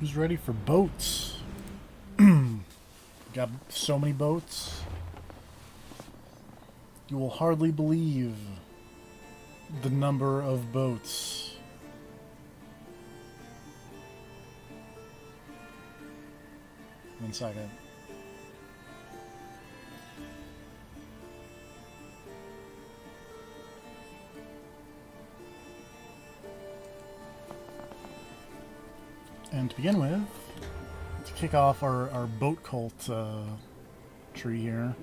Who's ready for boats? Got so many boats. You will hardly believe the number of boats. One second. And to begin with, to kick off our boat cult tree here,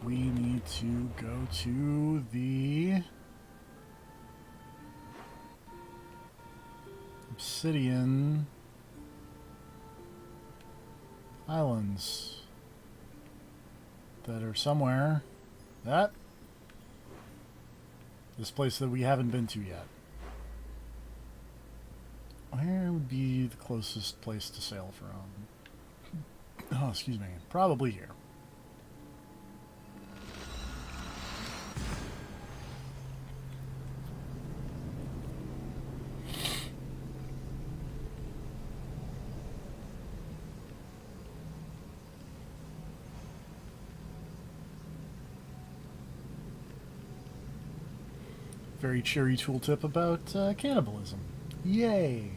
we need to go to the Obsidian Islands that are somewhere. This place that we haven't been to yet. Where would be the closest place to sail from? Oh, excuse me. Probably here. Very cheery tooltip about cannibalism. Yay!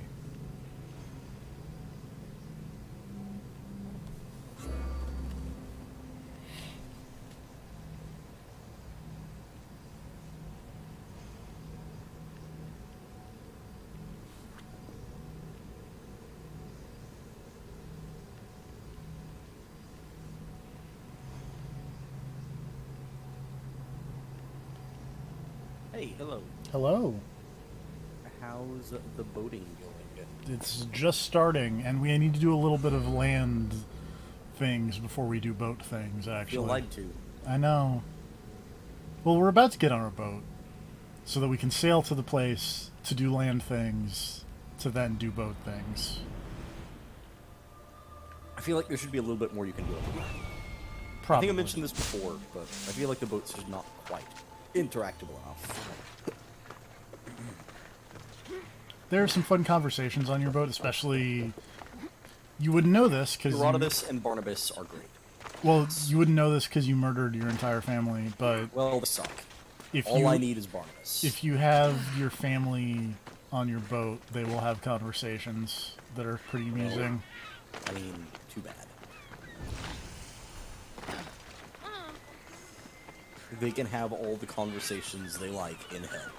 Hey, hello. Hello. How's the boating going? It's just starting, and we need to do a little bit of land things before we do boat things, actually. Feel like to. I know. Well, we're about to get on our boat, so that we can sail to the place to do land things, to then do boat things. I feel like there should be a little bit more you can do. Probably. I think I mentioned this before, but I feel like the boat's just not quite interactable enough. There are some fun conversations on your boat, especially... You wouldn't know this, because... Herodotus and Barnabas are great. Well, you wouldn't know this because you murdered your entire family, but... Well, they suck. If All you, I need is Barnabas. If you have your family on your boat, they will have conversations that are pretty amusing. I mean, too bad. They can have all the conversations they like in hell.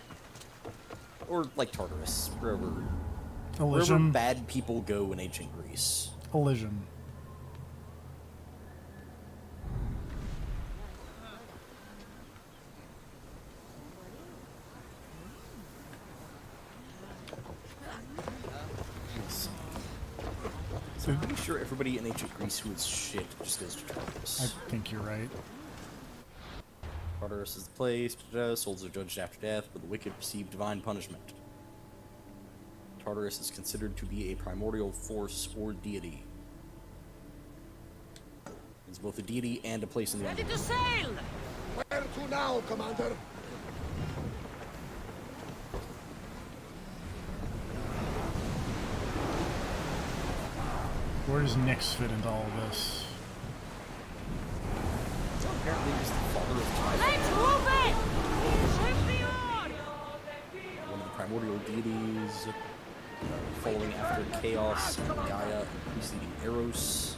Or like Tartarus, wherever bad people go in ancient Greece. Elysium. So I'm pretty sure everybody in ancient Greece who is shit just goes to Tartarus. I think you're right. Tartarus is the place. Souls are judged after death, but the wicked receive divine punishment. Tartarus is considered to be a primordial force or deity. It's both a deity and a place in the Ready to sail! Where to now, Commander? Where does Nyx fit into all of this? So apparently he's the father of time. Let's move it! Champion! One of the primordial deities, following after Chaos and Gaia and preceding Eros.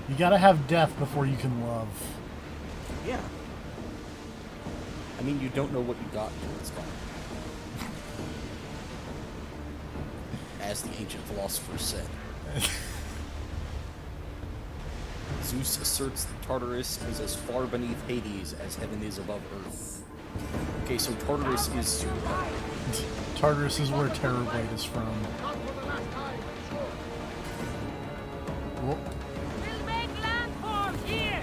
You gotta have death before you can love. Yeah. I mean, you don't know what you got until it's gone. As the ancient philosophers said. Zeus asserts that Tartarus is as far beneath Hades as heaven is above earth. Okay, so Tartarus is super. Tartarus is where Terrorblade is from. Whoa. We'll make landfall here!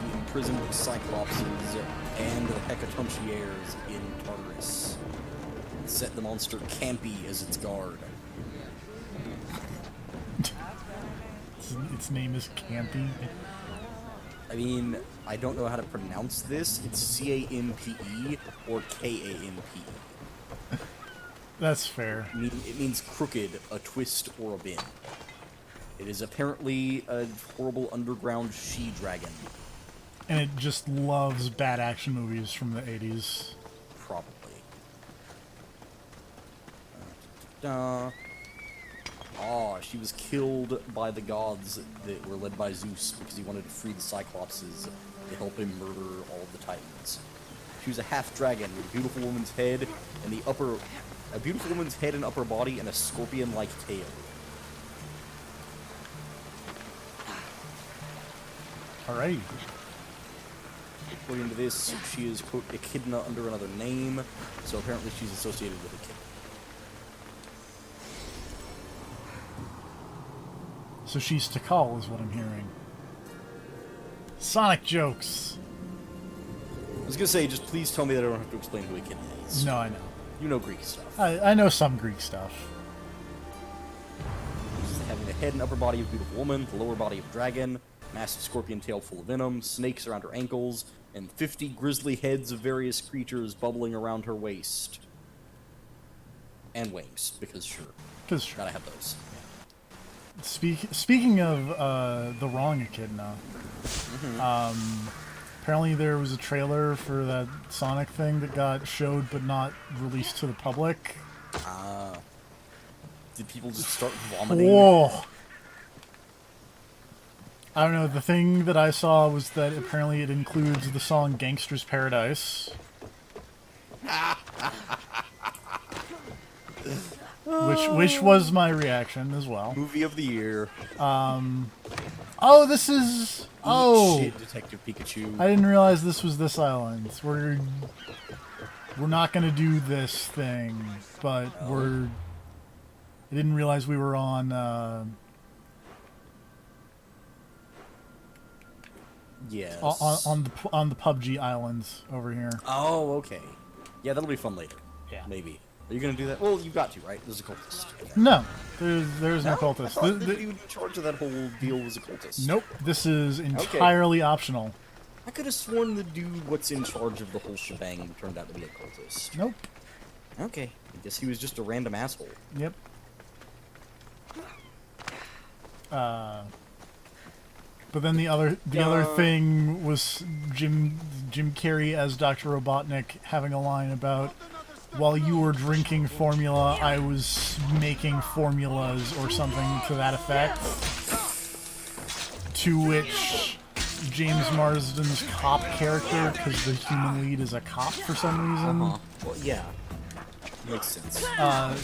He imprisoned the Cyclopses and the Hecatoncheires in Tartarus. And set the monster Campy as its guard. Its name is Campy. I mean, I don't know how to pronounce this. It's C-A-M-P-E or K-A-M-P-E. That's fair. It means crooked, a twist, or a bend. It is apparently a horrible underground she-dragon. And it just loves bad action movies from the 80s. Probably. Oh, she was killed by the gods that were led by Zeus because he wanted to free the Cyclopses to help him murder all of the Titans. She was a half-dragon with a beautiful woman's head and a beautiful woman's head and upper body and a scorpion-like tail. Alrighty. According to this, she is, quote, Echidna under another name, so apparently she's associated with Echidna. So she's Tikal is what I'm hearing. Sonic jokes! I was gonna say, just please tell me that I don't have to explain who Echidna is. No, I know. You know Greek stuff. I know some Greek stuff. She's having the head and upper body of a beautiful woman, the lower body of a dragon, massive scorpion tail full of venom, snakes around her ankles, and 50 grisly heads of various creatures bubbling around her waist. And wings, because sure. Gotta have those. Speaking of the wrong Echidna, apparently there was a trailer for that Sonic thing that got showed but not released to the public. Did people just start vomiting? Whoa! I don't know, the thing that I saw was that apparently it includes the song Gangster's Paradise. Which was my reaction as well. Movie of the year. Oh, this is... Oh! Shit, Detective Pikachu. I didn't realize this was this island. We're not gonna do this thing, but I didn't realize we were on, Yes. on the PUBG islands over here. Oh, okay. Yeah, that'll be fun later. Yeah. Maybe. Are you gonna do that? Well, you've got to, right? There's a cultist. No, there's no cultist. I thought the dude in charge of that whole deal was a cultist. Nope, this is entirely optional. I could have sworn the dude what's in charge of the whole shebang turned out to be a cultist. Nope. Okay. I guess he was just a random asshole. Yep. But then the other thing was Jim Carrey as Dr. Robotnik having a line about, while you were drinking formula, I was making formulas or something to that effect. To which James Marsden's cop character, because the human lead is a cop for some reason, Well, yeah. Makes sense.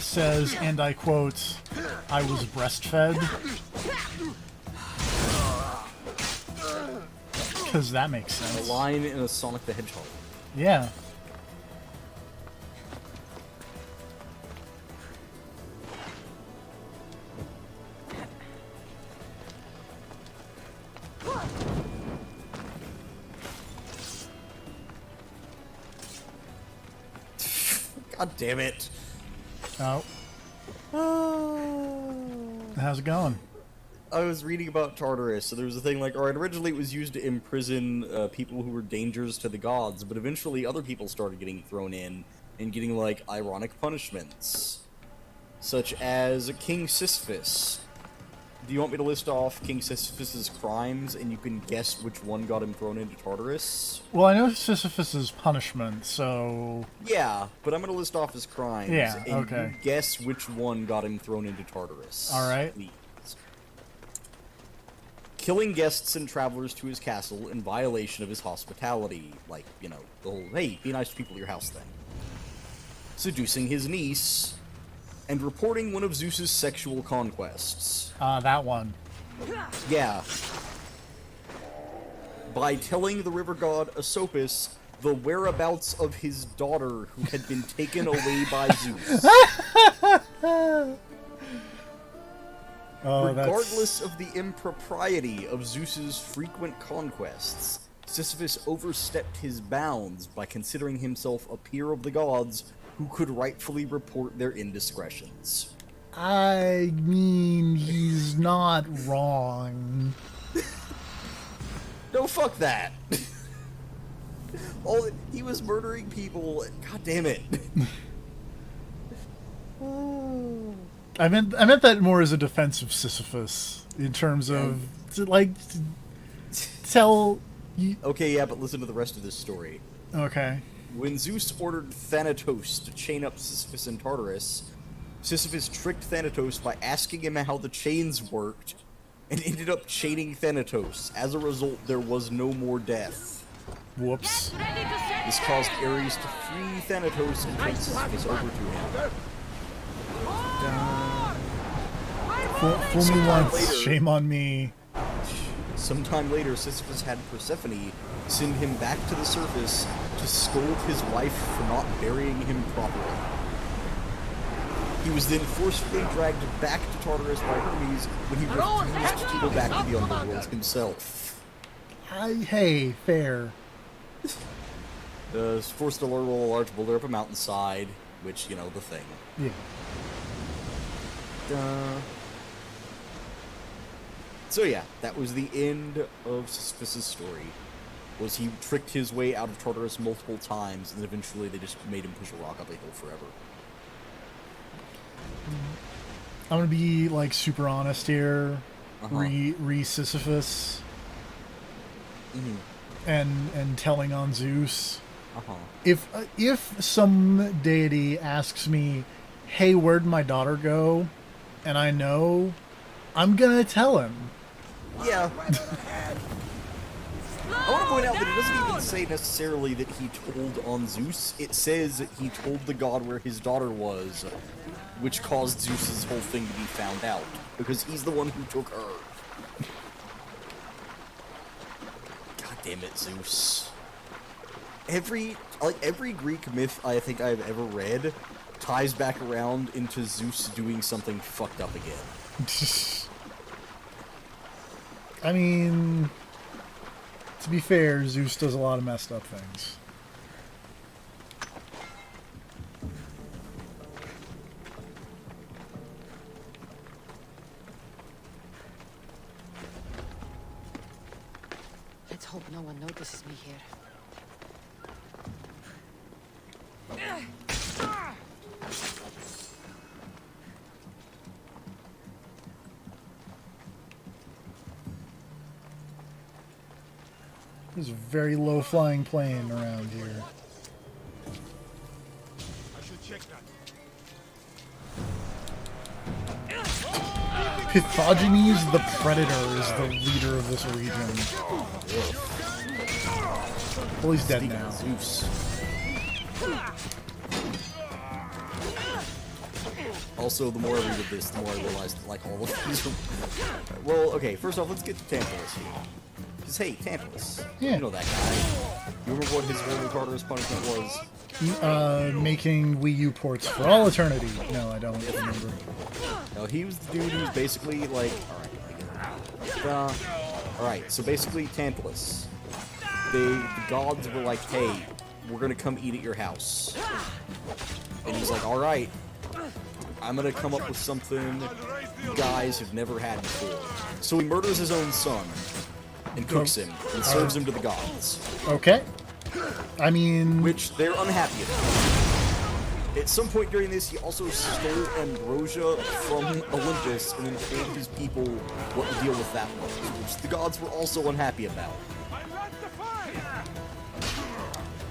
says, and I quote, I was breastfed. Because that makes sense. A line in a Sonic the Hedgehog. Yeah. God damn it. Oh. How's it going? I was reading about Tartarus, so there was a thing like, alright, originally it was used to imprison people who were dangers to the gods, but eventually other people started getting thrown in and getting, like, ironic punishments. Such as King Sisyphus. Do you want me to list off King Sisyphus's crimes, and you can guess which one got him thrown into Tartarus? Well, I know Sisyphus's punishment, so... Yeah, but I'm gonna list off his crimes, Yeah, and okay. you guess which one got him thrown into Tartarus. Alright. Please. Killing guests and travelers to his castle in violation of his hospitality. Like, you know, the whole, hey, be nice to people at your house thing. Seducing his niece. And reporting one of Zeus's sexual conquests. That one. Yeah. By telling the river god Asopus the whereabouts of his daughter who had been taken away by Zeus. Regardless of the impropriety of Zeus's frequent conquests, Sisyphus overstepped his bounds by considering himself a peer of the gods who could rightfully report their indiscretions. I mean, he's not wrong. No, fuck that. He was murdering people. God damn it. I meant that more as a defense of Sisyphus in terms of tell you. Okay, yeah, but listen to the rest of this story. Okay. When Zeus ordered Thanatos to chain up Sisyphus and Tartarus, Sisyphus tricked Thanatos by asking him how the chains worked, and ended up chaining Thanatos. As a result, there was no more death. Whoops. Ready to set This caused Ares to free Thanatos and turn Sisyphus over to him. Fool me once, later- shame on me. Sometime later, Sisyphus had Persephone send him back to the surface to scold his wife for not burying him properly. He was then forcefully dragged back to Tartarus by Hermes when he refused to go back to the underworld himself. Hey, fair. Was forced to roll a large boulder up a mountainside, which, you know, the thing. Yeah. So yeah, that was the end of Sisyphus' story. Was he tricked his way out of Tartarus multiple times, and then eventually they just made him push a rock up a hill forever. I'm gonna be like super honest here. Uh-huh. Re Sisyphus and telling on Zeus. Uh-huh. If some deity asks me, "Hey, where'd my daughter go?" and I know, I'm gonna tell him. Yeah. I want to point out that it doesn't even say necessarily that he told on Zeus. It says that he told the god where his daughter was, which caused Zeus's whole thing to be found out, because he's the one who took her. God damn it, Zeus. Every Greek myth I think I've ever read ties back around into Zeus doing something fucked up again. I mean, to be fair, Zeus does a lot of messed up things. Let's hope no one notices me here. There's a very low-flying plane around here. I should check that. Pythogenes the Predator is the leader of this region. Well, he's dead Speaking now. of Zeus. Also, the more I read of this, the more I realize that, like, all of these are... Well, okay, first off, let's get to Tantalus here. Because, hey, Tantalus. Yeah. You know that guy. You remember what his holy Tartarus punishment was? Making Wii U ports for all eternity. No, I don't remember. No, he was the dude who was basically, like... Alright, so basically, Tantalus. The gods were like, hey, we're gonna come eat at your house. And he's like, alright. I'm gonna come up with something you guys have never had before. So he murders his own son and cooks him and serves him to the gods, Okay. I mean, which they're unhappy about. At some point during this, he also stole ambrosia from Olympus and then told his people what the deal with that was, which the gods were also unhappy about.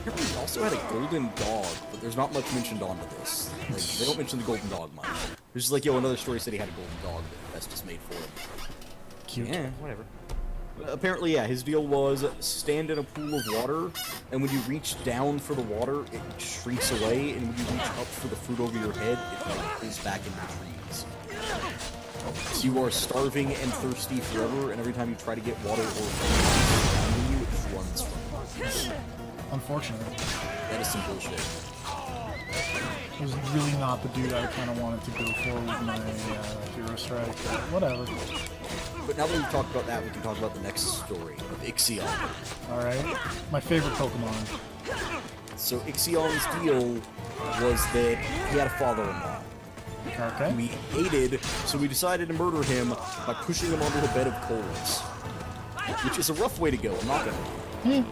Apparently he also had a golden dog, but there's not much mentioned onto this. Like, they don't mention the golden dog much. There's just like, yo, another story said he had a golden dog that Hephaestus made for him. cute. Yeah, whatever. Apparently, yeah, his deal was stand in a pool of water, and when you reach down for the water, it shrinks away, and when you reach up for the fruit over your head, it like pulls back into trees. So you are starving and thirsty forever, and every time you try to get water or food around you, it just runs from you. Unfortunate. That is some bullshit. It was really not the dude I kind of wanted to go for with my Hero Strike, but whatever. But now that we've talked about that, we can talk about the next story of Ixion. Alright. My favorite Pokemon. So Ixion's deal was that he had a father-in-law Okay. who he hated, so we decided to murder him by pushing him onto a bed of coals. which is a rough way to go, I'm not gonna lie.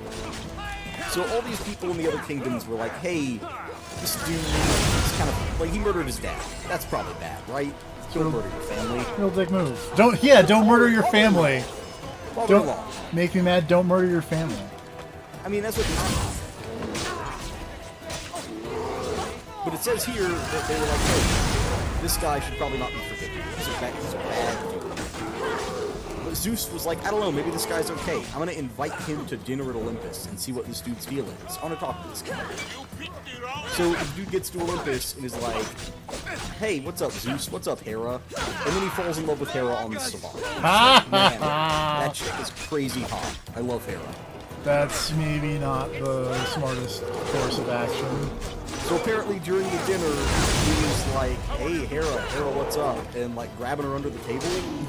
So all these people in the other kingdoms were like, hey, this dude is kind of, like, he murdered his dad. That's probably bad, right? Don't murder your family. Real dick move. Don't murder your family. Follow Don't along. make me mad. Don't murder your family. I mean, that's what but it says here that they were like, hey, this guy should probably not be forgiven. He's a bad dude. But Zeus was like, I don't know, maybe this guy's okay. I'm gonna invite him to dinner at Olympus and see what this dude's feeling is. I wanna talk to this guy. So the dude gets to Olympus and is like, hey, what's up, Zeus? What's up, Hera? And then he falls in love with Hera on the savant. Man, that chick is crazy hot. I love Hera. That's maybe not the smartest course of action. So apparently during the dinner, he was like, hey, Hera, what's up? And like grabbing her under the table.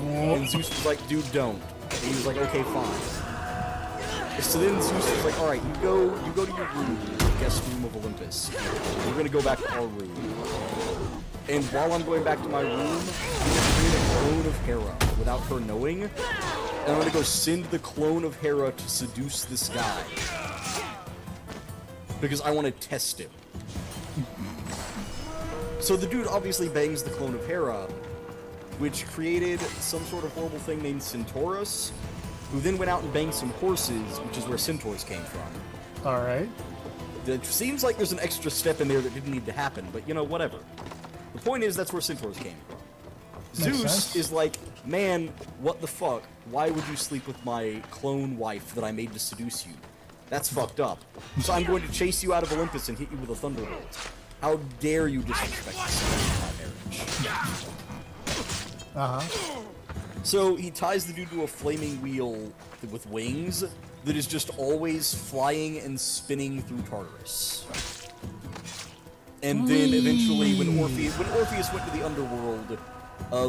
And Zeus was like, dude, don't. And he was like, okay, fine. So then Zeus was like, alright, you go to your room, the guest room of Olympus. We're gonna go back to our room. And while I'm going back to my room, I'm gonna create a clone of Hera without her knowing. And I'm gonna go send the clone of Hera to seduce this guy. Because I want to test him. So the dude obviously bangs the clone of Hera, which created some sort of horrible thing named Centaurus, who then went out and banged some horses, which is where centaurs came from. Alright. It seems like there's an extra step in there that didn't need to happen, but you know, whatever. The point is, that's where centaurs came from. Makes Zeus sense. is like, man, what the fuck? Why would you sleep with my clone wife that I made to seduce you? That's fucked up. So I'm going to chase you out of Olympus and hit you with a thunderbolt. How dare you disrespect my marriage? Uh-huh. So he ties the dude to a flaming wheel with wings that is just always flying and spinning through Tartarus. And then eventually, when Orpheus went to the underworld,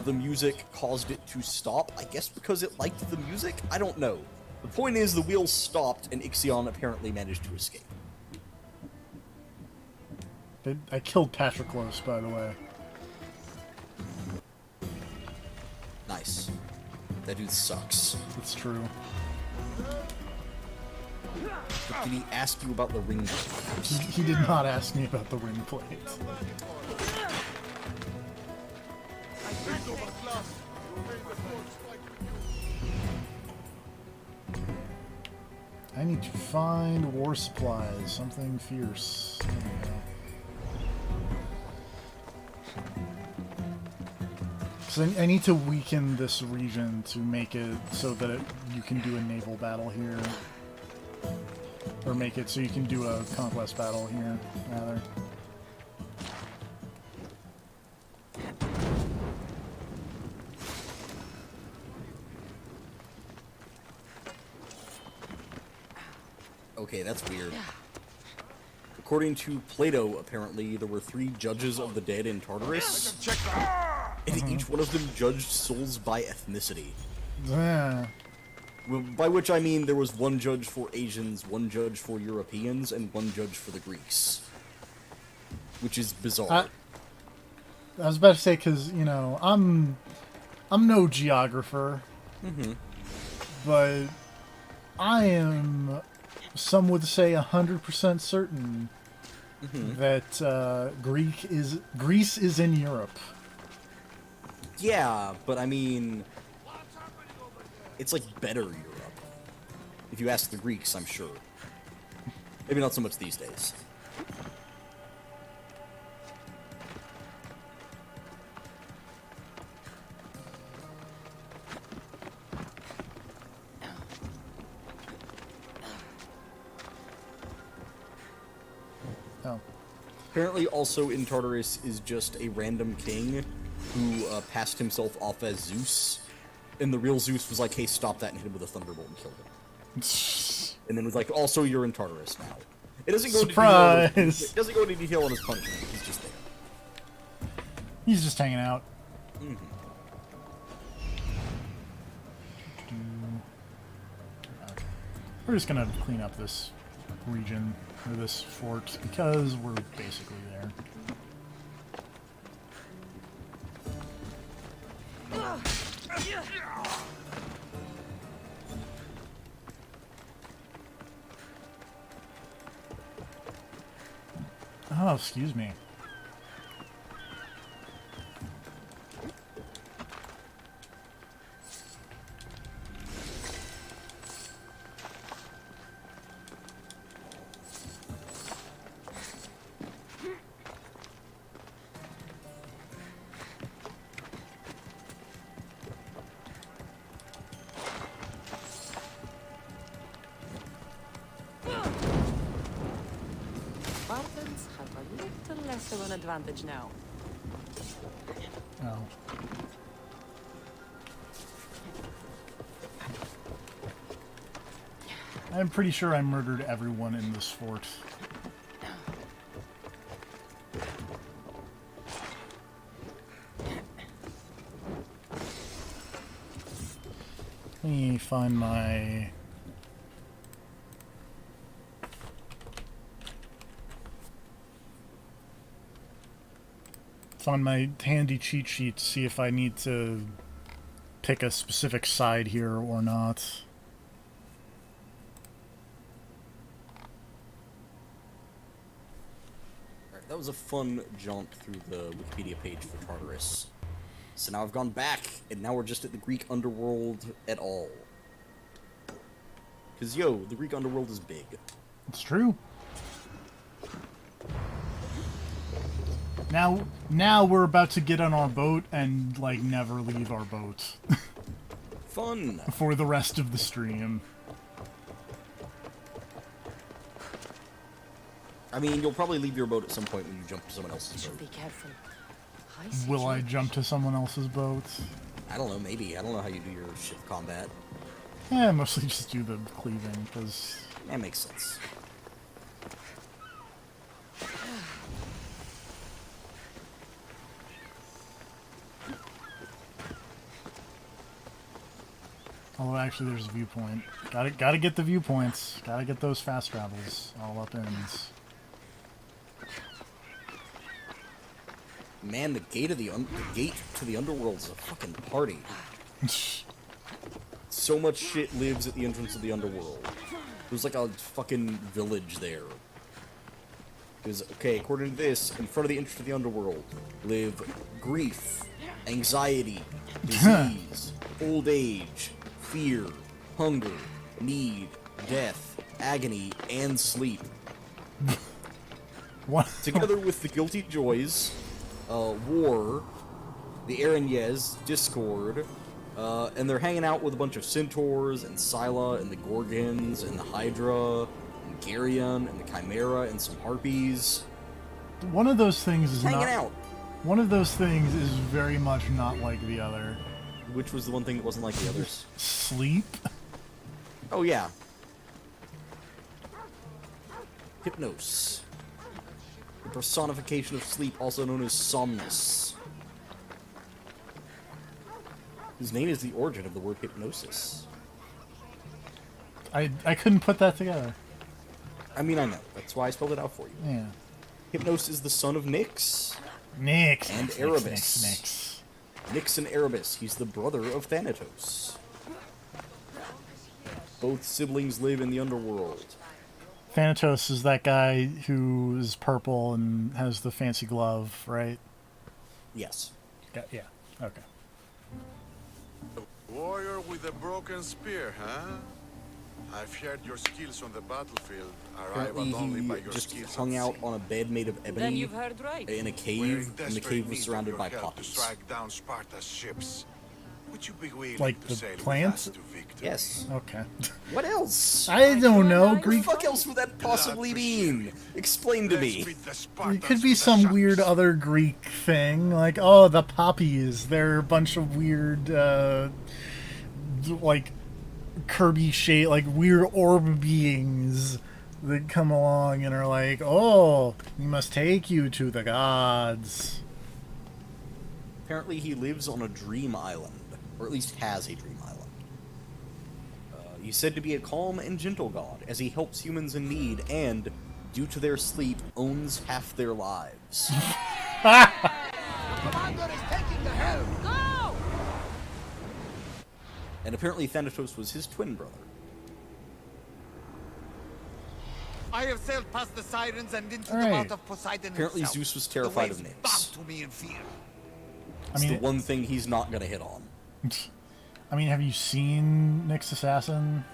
the music caused it to stop. I guess because it liked the music? I don't know. The point is, the wheel stopped, and Ixion apparently managed to escape. I killed Patroclus, by the way. Nice. That dude sucks. It's true. But did he ask you about the ring plate? He did not ask me about the ring plate. I need to find war supplies, something fierce. There we go. 'Cause I need to weaken this region to make it so that you can do a naval battle here. Or make it so you can do a conquest battle here, rather. Okay, that's weird. According to Plato, apparently, there were 3 judges of the dead in Tartarus, and each one of them judged souls by ethnicity. Yeah. Well, by which I mean there was 1 judge for Asians, 1 judge for Europeans, and 1 judge for the Greeks. Which is bizarre. I was about to say, because, you know, I'm no geographer, but I am, some would say, 100% certain that Greece is in Europe. Yeah, but I mean, it's like better Europe. If you ask the Greeks, I'm sure. Maybe not so much these days. Oh. Apparently also in Tartarus is just a random king who passed himself off as Zeus. And the real Zeus was like, hey, stop that, and hit him with a thunderbolt and killed him. And then was like, also, you're in Tartarus now. It doesn't go Surprise! it doesn't go into detail on his punishment. He's just there. He's just hanging out. We're just gonna clean up this region, or this fort, because we're basically there. Oh, excuse me. Spartans have a little less of an advantage now. Oh. I'm pretty sure I murdered everyone in this fort. Let me find my... Find my handy cheat sheet to see if I need to pick a specific side here or not. Alright, that was a fun jaunt through the Wikipedia page for Tartarus. So now I've gone back, and now we're just at the Greek underworld at all. Because, yo, the Greek underworld is big. It's true. Now we're about to get on our boat and, like, never leave our boat. Fun! For the rest of the stream. I mean, you'll probably leave your boat at some point when you jump to someone else's Should be boat. careful. Will I jump to someone else's boat? I don't know, maybe. I don't know how you do your ship combat. Yeah, mostly just do the cleaving, because... That makes sense. Although actually there's a viewpoint. Gotta get the viewpoints. Gotta get those fast travels all up ends. Man, the gate to the underworld is a fucking party. So much shit lives at the entrance of the underworld. There's like a fucking village there. Because, okay, according to this, in front of the entrance to the underworld live grief, anxiety, disease, old age, fear, hunger, need, death, agony, and sleep. What? Together with the guilty joys, war, the Erinyes, discord, and they're hanging out with a bunch of centaurs, and Scylla, and the Gorgons, and the Hydra, and Geryon, and the Chimera, and some harpies. One of those things is Hanging not... out! One of those things is very much not like the other. Which was the one thing that wasn't like the others? Sleep? Oh, yeah. Hypnos. The personification of sleep, also known as Somnus. Whose name is the origin of the word hypnosis. I couldn't put that together. I mean, I know. That's why I spelled it out for you. Yeah. Hypnos is the son of Nyx. Nyx. And Nyx, Erebus. Nyx. Nyx and Erebus. He's the brother of Thanatos. Both siblings live in the underworld. Thanatos is that guy who is purple and has the fancy glove, right? Yes. Yeah. Okay. Warrior with a broken spear, huh? I've heard your skills on the battlefield are Apparently rivaled only by he your just skills hung at out sea. on a bed made of Then ebony you've heard right. in a We're cave, in and the desperate cave was need of surrounded your by help to poppies. strike down Sparta's ships. Would you be willing Like to the sail with plants? us to victory? Yes. Okay. What else? I don't know. What the Greek. fuck else would that possibly mean? Explain to Let's me. beat the It Spartans could be to the some weird ships. other Greek thing, like, oh, the poppies. They're a bunch of weird, like, Kirby shape, like weird orb beings that come along and are like, oh, we must take you to the gods. Apparently he lives on a dream island, or at least has a dream island. He's said to be a calm and gentle god, as he helps humans in need and, due to their sleep, owns half their lives. Commander is taking the helm! Go! And apparently Thanatos was his twin brother. I have sailed past the sirens and into All the right. mouth of Poseidon Apparently himself. Zeus was The terrified waves of Nyx. bow to me in fear. It's the one thing he's not gonna hit on. I mean, have you seen Nyx Assassin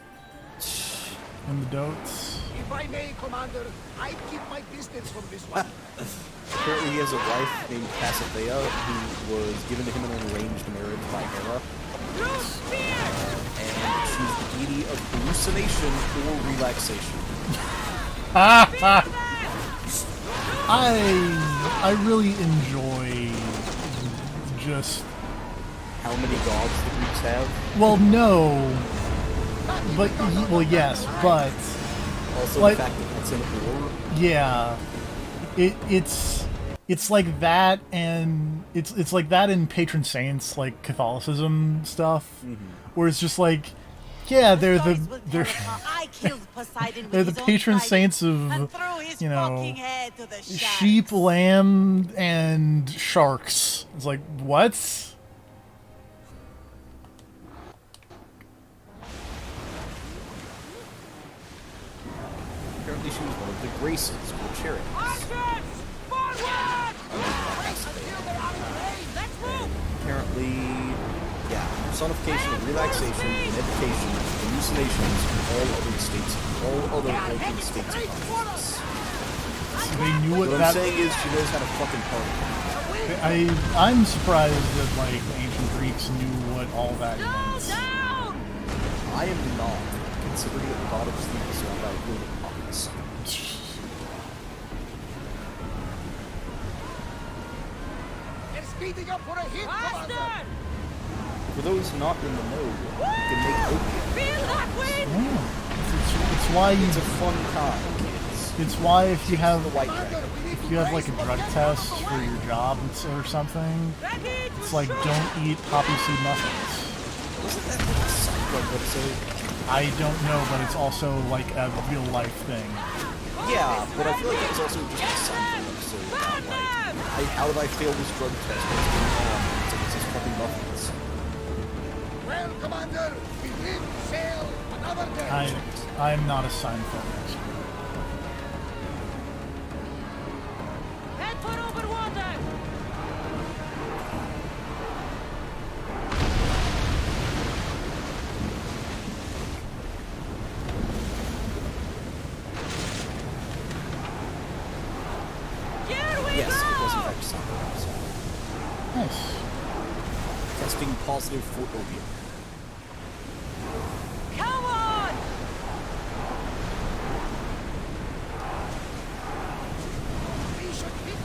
in the Dotes? If I may, Commander, I keep my distance from this one. Apparently he has a wife named Cassiopeia who was given to him in an arranged marriage by Hera. And she's the deity of hallucination or relaxation. I really enjoy just How many gods the Greeks have? well, no, but well, yes, but Also like- the fact that it's an or. yeah, it's like that, and it's like that in patron saints, like Catholicism stuff, where it's just like, yeah, they're they're I killed Poseidon with they're the his own patron trident saints of, and threw his you know, fucking head to the sharks. sheep, lamb, and sharks. It's like, what? Apparently she was one of the Graces, or chariots. Archers! Forward! Let's move! Apparently, yeah, personification of relaxation, meditation, hallucinations, and all other states of consciousness. They knew what What I'm that. saying is she knows how to fucking party. I'm surprised that like the ancient Greeks knew what all that Go meant. down! I am not, considering that the god of sleep is surrounded by a world of puppets. They're speeding up for a hit, Commander. Faster! For those not in the know, you can make opium. Feel that wind! Yeah. It's why you. It's a fun time, kids. It's why if you have The white Commander, dragon. we need if to you have like brace a drug get test out of the for way. your job or something, Ready to it's like don't eat poppy seed muffins. Wasn't that like a Cyclone episode? I don't know, but it's also like a real life thing. Yeah, but I feel like it was also just a Seinfeld episode about like, how did I fail this drug test? What's going on? It's like, it's just fucking muffins. Well, Commander, we did sail another day. I'm not a Seinfeld expert. head for over water! Here we Yes, it was in go! fact a Seinfeld episode. Nice. Testing positive for opium. Come on! We should hit.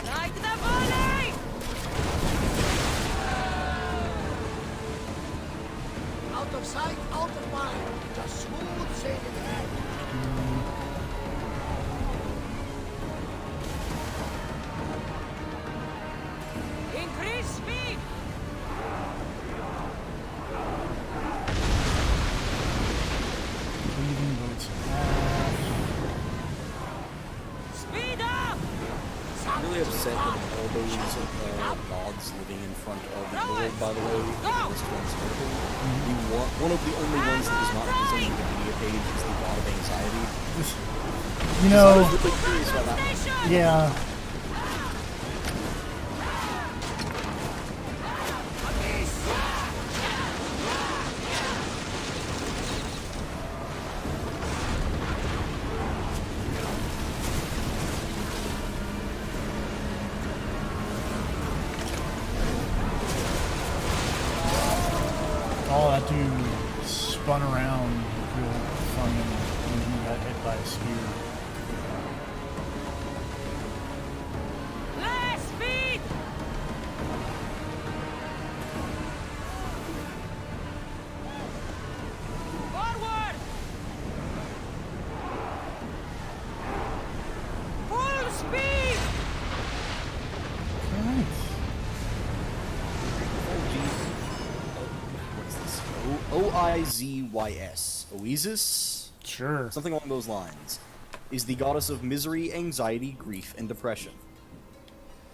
Like the volley! Out of sight, out of mind. Just smooth sailing ahead. Increase speed! Leaving boats half. Speed up! I'm really upset that all those gods living in front of the world, by the way, in this one's article, one of the only ones that is not represented on the Wikipedia page is the god of anxiety. You I know, was really curious about that one. yeah. Oh, that dude spun around real funny when he got hit by a spear. Less speed! Forward! Full speed! Alright. What is this? Oizys. Oasis? Sure. Something along those lines. Is the goddess of misery, anxiety, grief, and depression.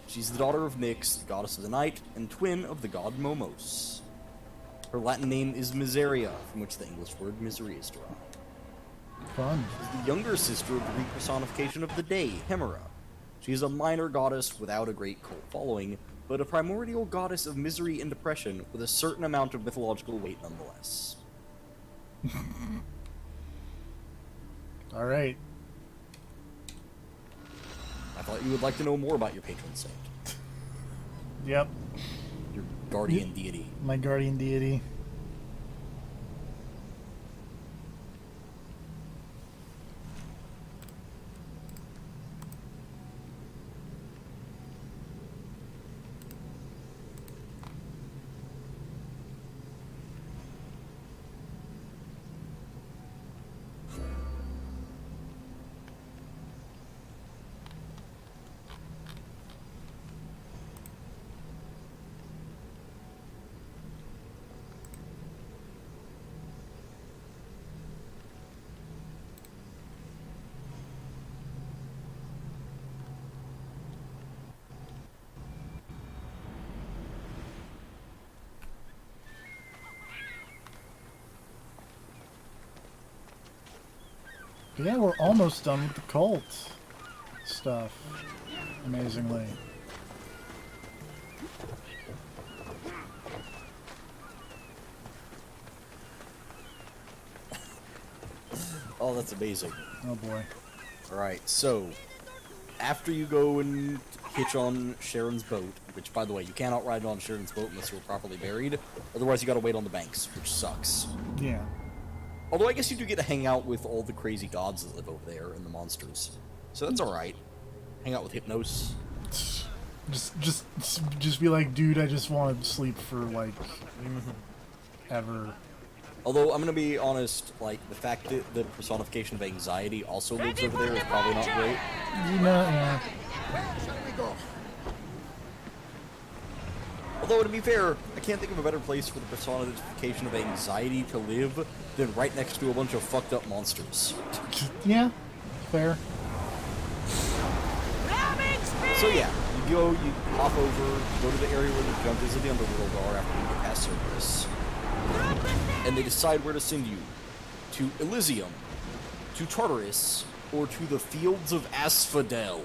She's the daughter of Nyx, the goddess of the night, and twin of the god Momos. Her Latin name is Miseria, from which the English word misery is derived. Fun. She's the younger sister of the Greek personification of the day, Hemera. She is a minor goddess without a great cult following, but a primordial goddess of misery and depression with a certain amount of mythological weight nonetheless. All right. I thought you would like to know more about your patron saint, Yep. your guardian deity. My guardian deity. But yeah, we're almost done with the cult stuff. Amazingly. Oh, that's amazing. Oh boy. Alright, so, after you go and hitch on Sharon's boat, which, by the way, you cannot ride on Sharon's boat unless you're properly buried, otherwise you gotta wait on the banks, which sucks. Yeah. Although I guess you do get to hang out with all the crazy gods that live over there and the monsters. So that's alright. Hang out with Hypnos. Just be like, dude, I just want to sleep for like ever. Although, I'm gonna be honest, like, the fact that the personification of anxiety also lives over there is probably not great. You know, yeah. Where shall we go? Although, to be fair, I can't think of a better place for the personification of anxiety to live than right next to a bunch of fucked up monsters. Yeah. Fair. Ramming speed! So yeah, you hop over, you go to the area where the judges of the underworld are after you get past Cerberus, and they decide where to send you. To Elysium, to Tartarus, or to the fields of Asphodel.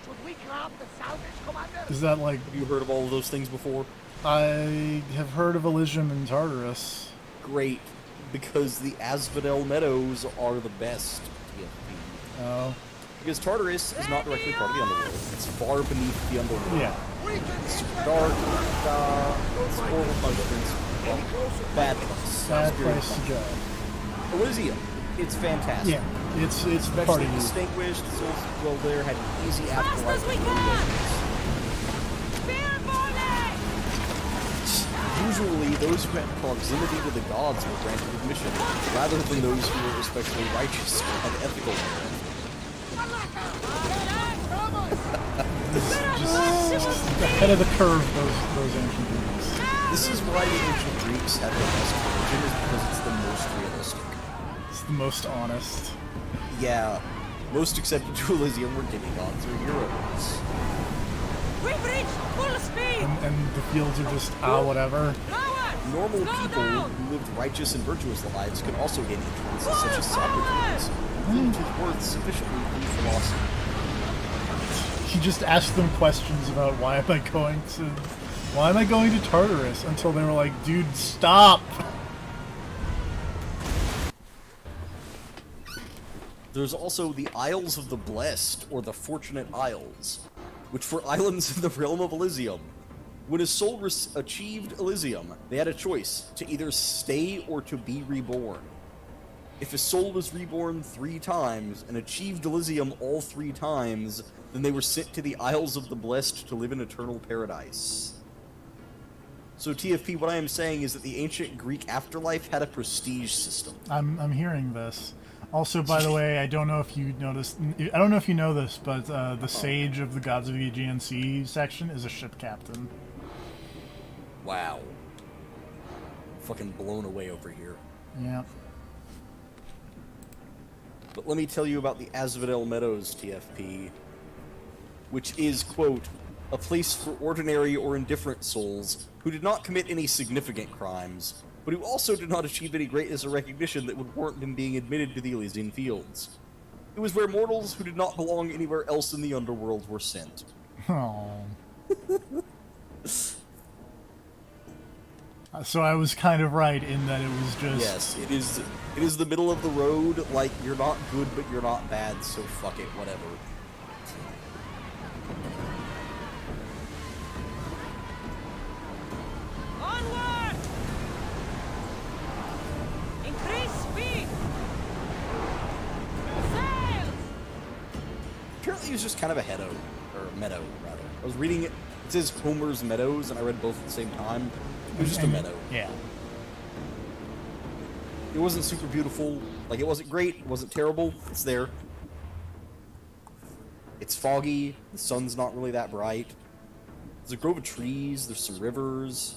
Should we grab the salvage, Commander? Is that like... Have you heard of all of those things before? I have heard of Elysium and Tartarus. Great, because the Asphodel Meadows are the best TFP. Oh. Because Tartarus is not directly part of the underworld. It's far beneath the underworld. Yeah. It's super dark, it's horrible punishments, bad things. Bad Experience place to go. Elysium, it's fantastic. Yeah. It's the Especially party move. distinguished, the souls that dwell there had an easy Fast afterlife. as we can! Spear volley! Usually, those who had proximity to the gods were granted admission, rather than those who were especially righteous or had ethical merit. Just ahead of the curve, those ancient Greeks. This is why the ancient Greeks had the best religion, is because it's the most realistic. It's the most honest. Yeah, most accepted to Elysium were demigods or heroes. We've reached full speed! And the fields are just, whatever. Forward! Normal Slow people down! who lived righteous and virtuous lives could also gain influence, such as Socrates, who proved his worth sufficiently through philosophy. He just asked them questions about why am I going to Tartarus, until they were like, dude, stop. There's also the Isles of the Blessed, or the Fortunate Isles, which were islands in the realm of Elysium. When a soul achieved Elysium, they had a choice to either stay or to be reborn. If a soul was reborn 3 times and achieved Elysium all 3 times, then they were sent to the Isles of the Blessed to live in eternal paradise. So TFP, what I am saying is that the ancient Greek afterlife had a prestige system. I'm hearing this. Also, by the way, I don't know if you noticed. I don't know if you know this, but the Sage of the Gods of the Aegean Sea section is a ship captain. Wow. Fucking blown away over here. Yeah. But let me tell you about the Asphodel Meadows, TFP, which is, quote, a place for ordinary or indifferent souls who did not commit any significant crimes, but who also did not achieve any greatness or recognition that would warrant him being admitted to the Elysian Fields. It was where mortals who did not belong anywhere else in the underworld were sent. Oh. So I was kind of right in that it was just... Yes, it is the middle of the road, like, you're not good, but you're not bad, so fuck it, whatever. Onward! Increase speed! Sails! Apparently it was just kind of a meadow, rather. I was reading it, it says Homer's Meadows, and I read both at the same time. It was just a meadow. Yeah. It wasn't super beautiful, like, it wasn't great, it wasn't terrible, it's there. It's foggy, the sun's not really that bright. There's a grove of trees, there's some rivers.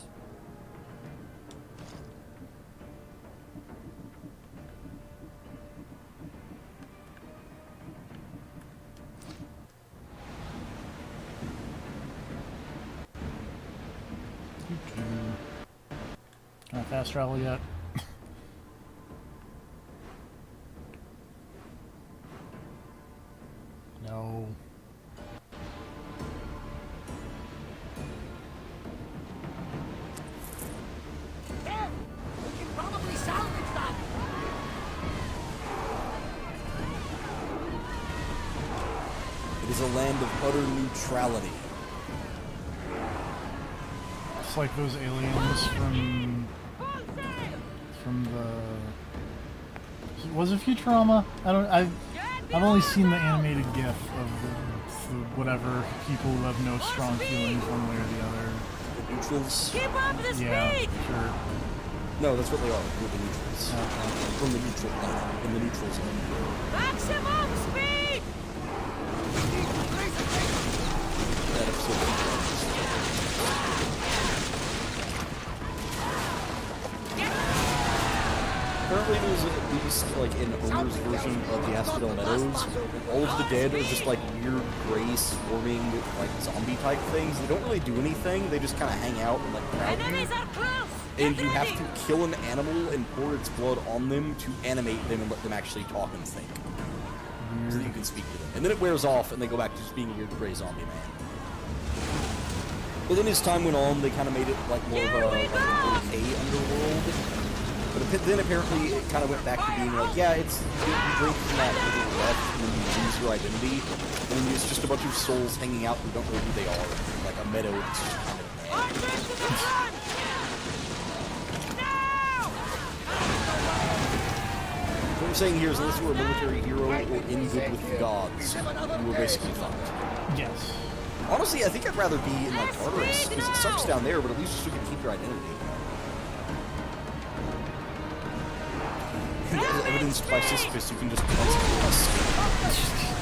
Can I fast travel yet? No. There! We can probably salvage that! It is a land of utter neutrality. It's like those aliens Full sail! from the... Was it Futurama? I've only seen the animated GIF of the whatever people who have no strong feelings one way or the other. The neutrals? Keep up the speed! Yeah, sure. No, that's what they are. They're the neutrals. From the neutral planet, in the neutral zone. Maximum speed! That episode. Apparently there was at least, like, in Homer's version of the Asphodel Meadows, all of the dead are just, like, weird, gray, swarming, like, zombie-type things. They don't really do anything, they just kind of hang out and, like, crowd you. Enemies are close! And Get you have ready! to kill an animal and pour its blood on them to animate them and let them actually talk and think. So that you can speak to them. And then it wears off and they go back to just being a weird, gray zombie man. But then as time went on, they kind of made it, like, more of a, like, an okay underworld. But then apparently it kind of went back to being like, yeah, it's you drink from that little left, and then you lose your identity, and then it's just a bunch of souls hanging out who don't know who they are, like a meadow that's just kind of mad. Archers to the front! Now! What I'm saying here is, unless you were a military hero or in good with the gods, you were basically fucked. Yes. Honestly, I think I'd rather be in like Tartarus, because it sucks down there, but at least you can keep your identity. As evidenced by Sisyphus, you can just constantly escape.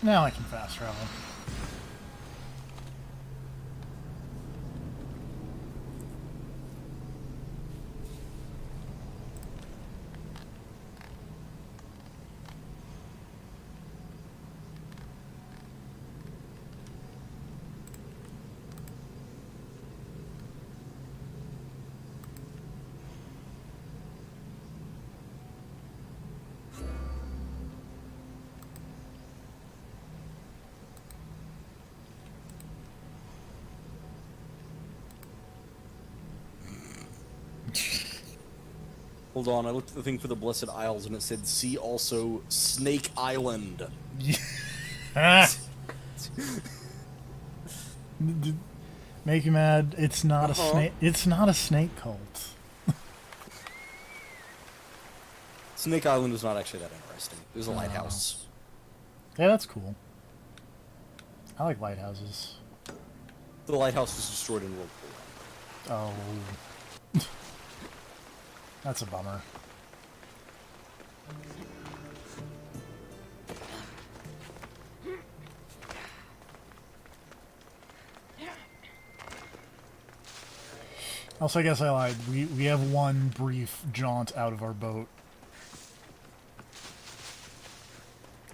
Now I can fast travel. Hold on, I looked at the thing for the Blessed Isles and it said, see also Snake Island. Make you mad. It's not a snake. It's not a snake cult. Snake Island is not actually that interesting. There's a lighthouse. Yeah, that's cool. I like lighthouses. The lighthouse was destroyed in World War I. Oh. That's a bummer. Also, I guess I lied. We have one brief jaunt out of our boat.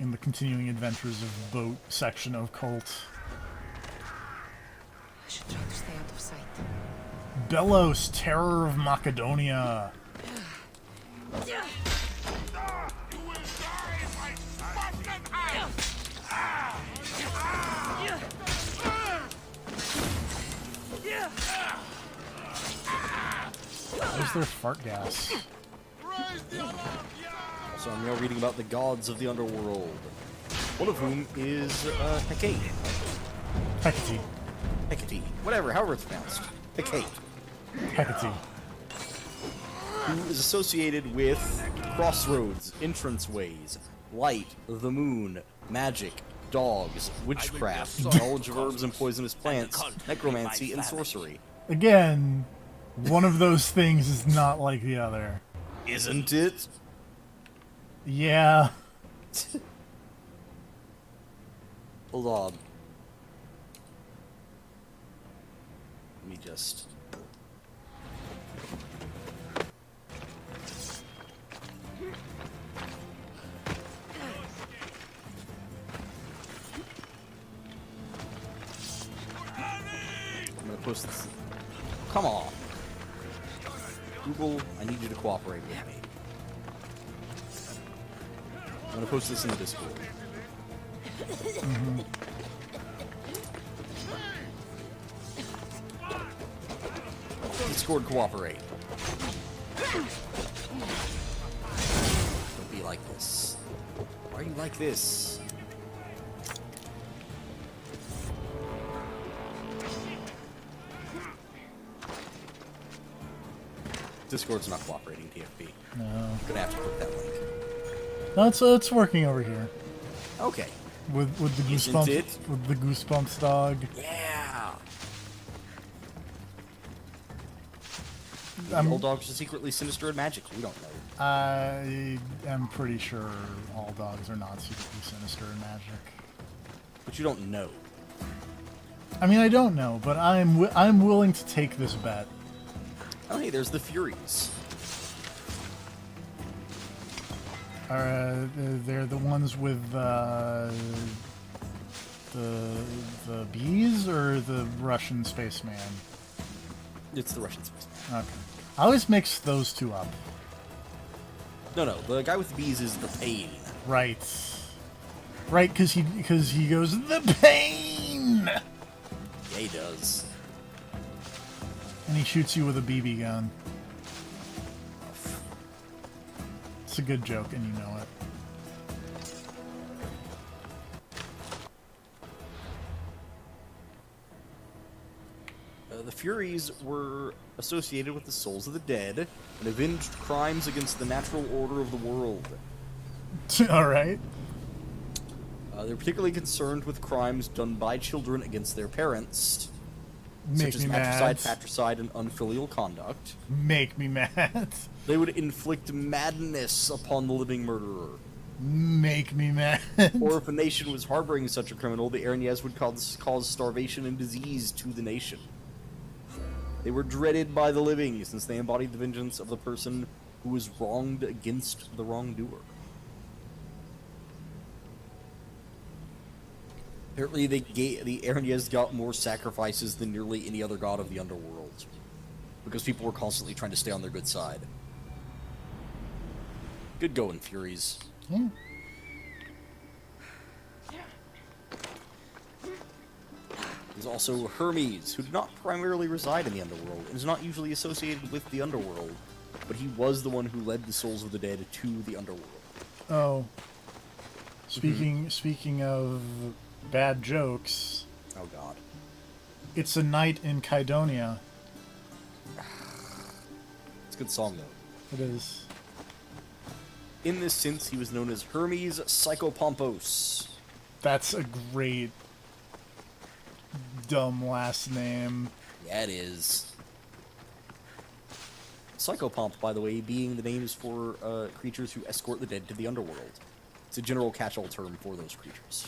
in the continuing adventures of boat section of Cult. I should try to stay out of sight. Belos, Terror of Macedonia. Where's their fart gas? So I'm now reading about the gods of the underworld. One of whom is Hecate. Hecate. Hecate. Whatever, however it's pronounced. Hecate. Hecate. Who is associated with crossroads, entranceways, light, the moon, magic, dogs, witchcraft, knowledge of herbs and poisonous plants, necromancy, and sorcery. Again, one of those things is not like the other. Isn't it? Yeah. Hold on. Let me just... I'm gonna post this. Come on. Google, I need you to cooperate with me. I'm gonna post this in the Discord. Discord, cooperate. Don't be like this. Why are you like this? Discord's not cooperating, TFP. No. I'm gonna have to click that link. No, it's working over here. Okay. With the Isn't goosebumps it? with the goosebumps dog. Yeah. I'm- All dogs are secretly sinister and magic. We don't know. I am pretty sure all dogs are not secretly sinister and magic. But you don't know. I mean, I don't know, but I'm willing to take this bet. Oh, hey, there's the Furies. They're the ones with the bees or the Russian spaceman? It's the Russian spaceman. Okay. I always mix those two up. No, the guy with the bees is the Pain. Right. Right, because he goes, the pain! Yeah, he does. And he shoots you with a BB gun. It's a good joke, and you know it. The Furies were associated with the souls of the dead and avenged crimes against the natural order of the world. Alright. They're particularly concerned with crimes done by children against their parents, Make such as me matricide, mad. patricide, and unfilial conduct. Make me mad. They would inflict madness upon the living murderer. Make me mad. Or if a nation was harboring such a criminal, the Arañez would cause starvation and disease to the nation. They were dreaded by the living, since they embodied the vengeance of the person who was wronged against the wrongdoer. Apparently, the Arañez got more sacrifices than nearly any other god of the underworld, because people were constantly trying to stay on their good side. Good going, Furies. Yeah. There's also Hermes, who did not primarily reside in the underworld, and is not usually associated with the underworld, but he was the one who led the souls of the dead to the underworld. Oh. Speaking of bad jokes, Oh god. it's a night in Kydonia. It's a good song, though. It is. In this sense, he was known as Hermes Psychopompos. That's a great dumb last name. Yeah, it is. Psychopomp, by the way, being the names for creatures who escort the dead to the underworld. It's a general catch-all term for those creatures.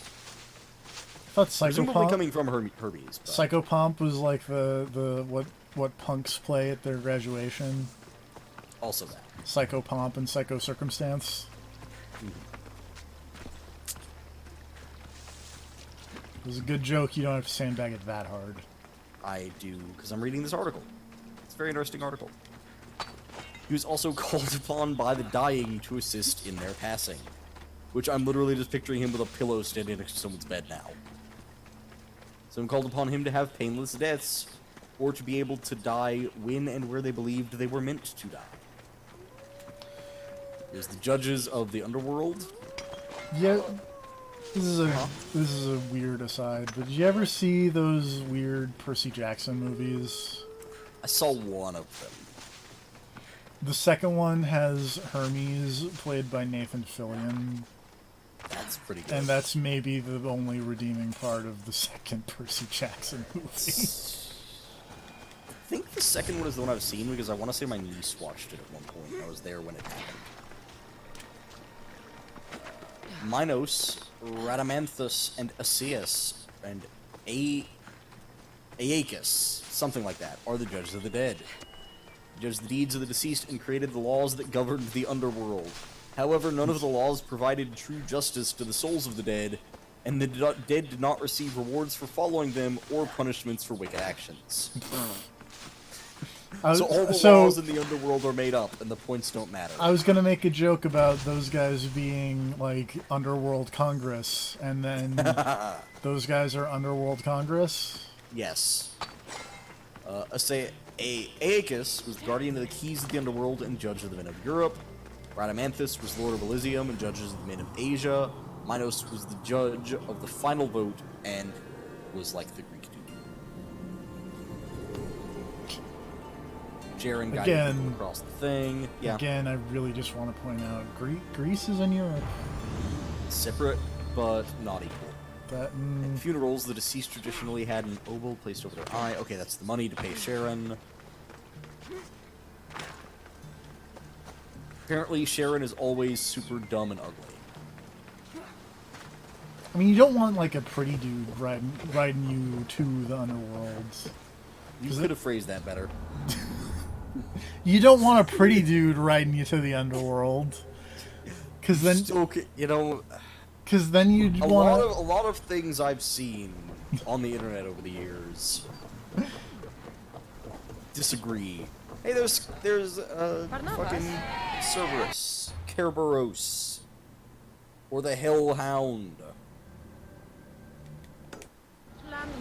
I thought Presumably Psychopomp, coming from Hermes. But Psychopomp was like the what punks play at their graduation. also that. Psychopomp and Psycho Circumstance. It was a good joke. You don't have to sandbag it that hard. I do, because I'm reading this article. It's a very interesting article. He was also called upon by the dying to assist in their passing. Which I'm literally just picturing him with a pillow standing next to someone's bed now. Someone called upon him to have painless deaths, or to be able to die when and where they believed they were meant to die. There's the judges of the underworld. Yeah, this is a weird aside, but did you ever see those weird Percy Jackson movies? I saw one of them. The second one has Hermes, played by Nathan Fillion, That's pretty good. and that's maybe the only redeeming part of the second Percy Jackson movie. I think the second one is the one I've seen because I want to say my niece watched it at one point. I was there when it happened. Minos, Rhadamanthus, and Asius, and Aeacus, something like that, are the judges of the dead. They judged the deeds of the deceased and created the laws that governed the underworld. However, none of the laws provided true justice to the souls of the dead, and the dead did not receive rewards for following them or punishments for wicked actions. So all the laws in the underworld are made up, and the points don't matter. I was gonna make a joke about those guys being like Underworld Congress, and then those guys are Underworld Congress. Yes. Aeacus was the guardian of the keys of the underworld and judge of the men of Europe. Rhadamanthus was lord of Elysium and judges of the men of Asia. Minos was the judge of the final vote and was like the Greek dude. Jaren guided Again- people across the thing. Yeah. Again, I really just want to point out, Greece is in Europe. Separate, but not equal. That At funerals, the deceased traditionally had an oboe placed over their eye. Okay, that's the money to pay Sharon. Apparently, Sharon is always super dumb and ugly. I mean, you don't want like a pretty dude riding you to the underworld. You could have phrased that better. You don't want a pretty dude riding you to the underworld, because then Okay, you know, you'd a want lot of things I've seen on the internet over the years disagree. Hey, there's fucking Cerberus, Kerberos, or the Hellhound.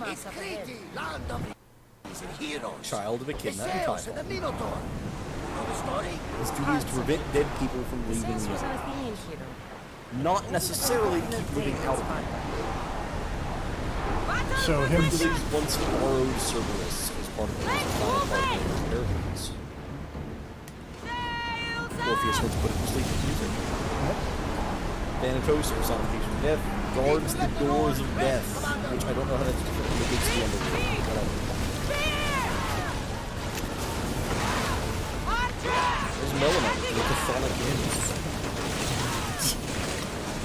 It's Crete, land of the heroes. Child of Echidna and Theseus and Typhon. the Minotaur. Know the story? His duty is to prevent dead people from leaving Zeus the was an earth. Athenian hero. Not necessarily to keep living out of it. so him. Hercules once borrowed Cerberus as part of the final part of his inheritance. Orpheus once put it to sleep with music. Thanatos, personification of death, guards the doors of death, which I don't know how that's different from against the underworld. Whatever. There's Melanie, the Chthonic Nymph.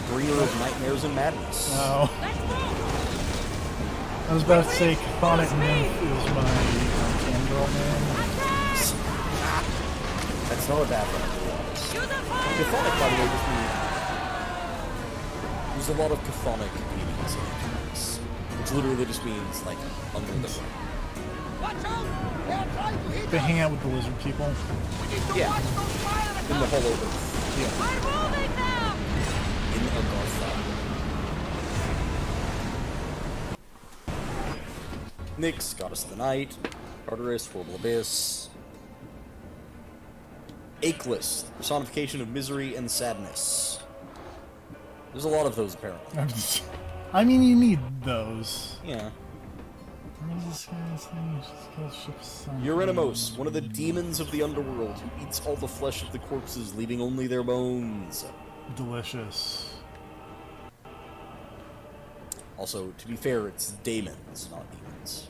Bringer of nightmares and madness. Oh. I was about to say Chthonic Nymph is my fangirl name. That's not a bad one, to be honest. Chthonic, by the way, just means there's a lot of chthonic meanings in it, which literally just means, like, under the ground. Watch out! They are trying to hit They us. hang out with the lizard people. We need to Yeah. watch those fire In the Hollow Earth. We're moving now! In Agartha. Nyx, Goddess of the Night. Tartarus, Horrible Abyss. Akeless, personification of misery and sadness. There's a lot of those, apparently. I mean, you need those. Yeah. What is this guy's name? Euronymous, one of the demons of the underworld, who eats all the flesh of the corpses, leaving only their bones. Delicious. Also, to be fair, it's daemons, not demons.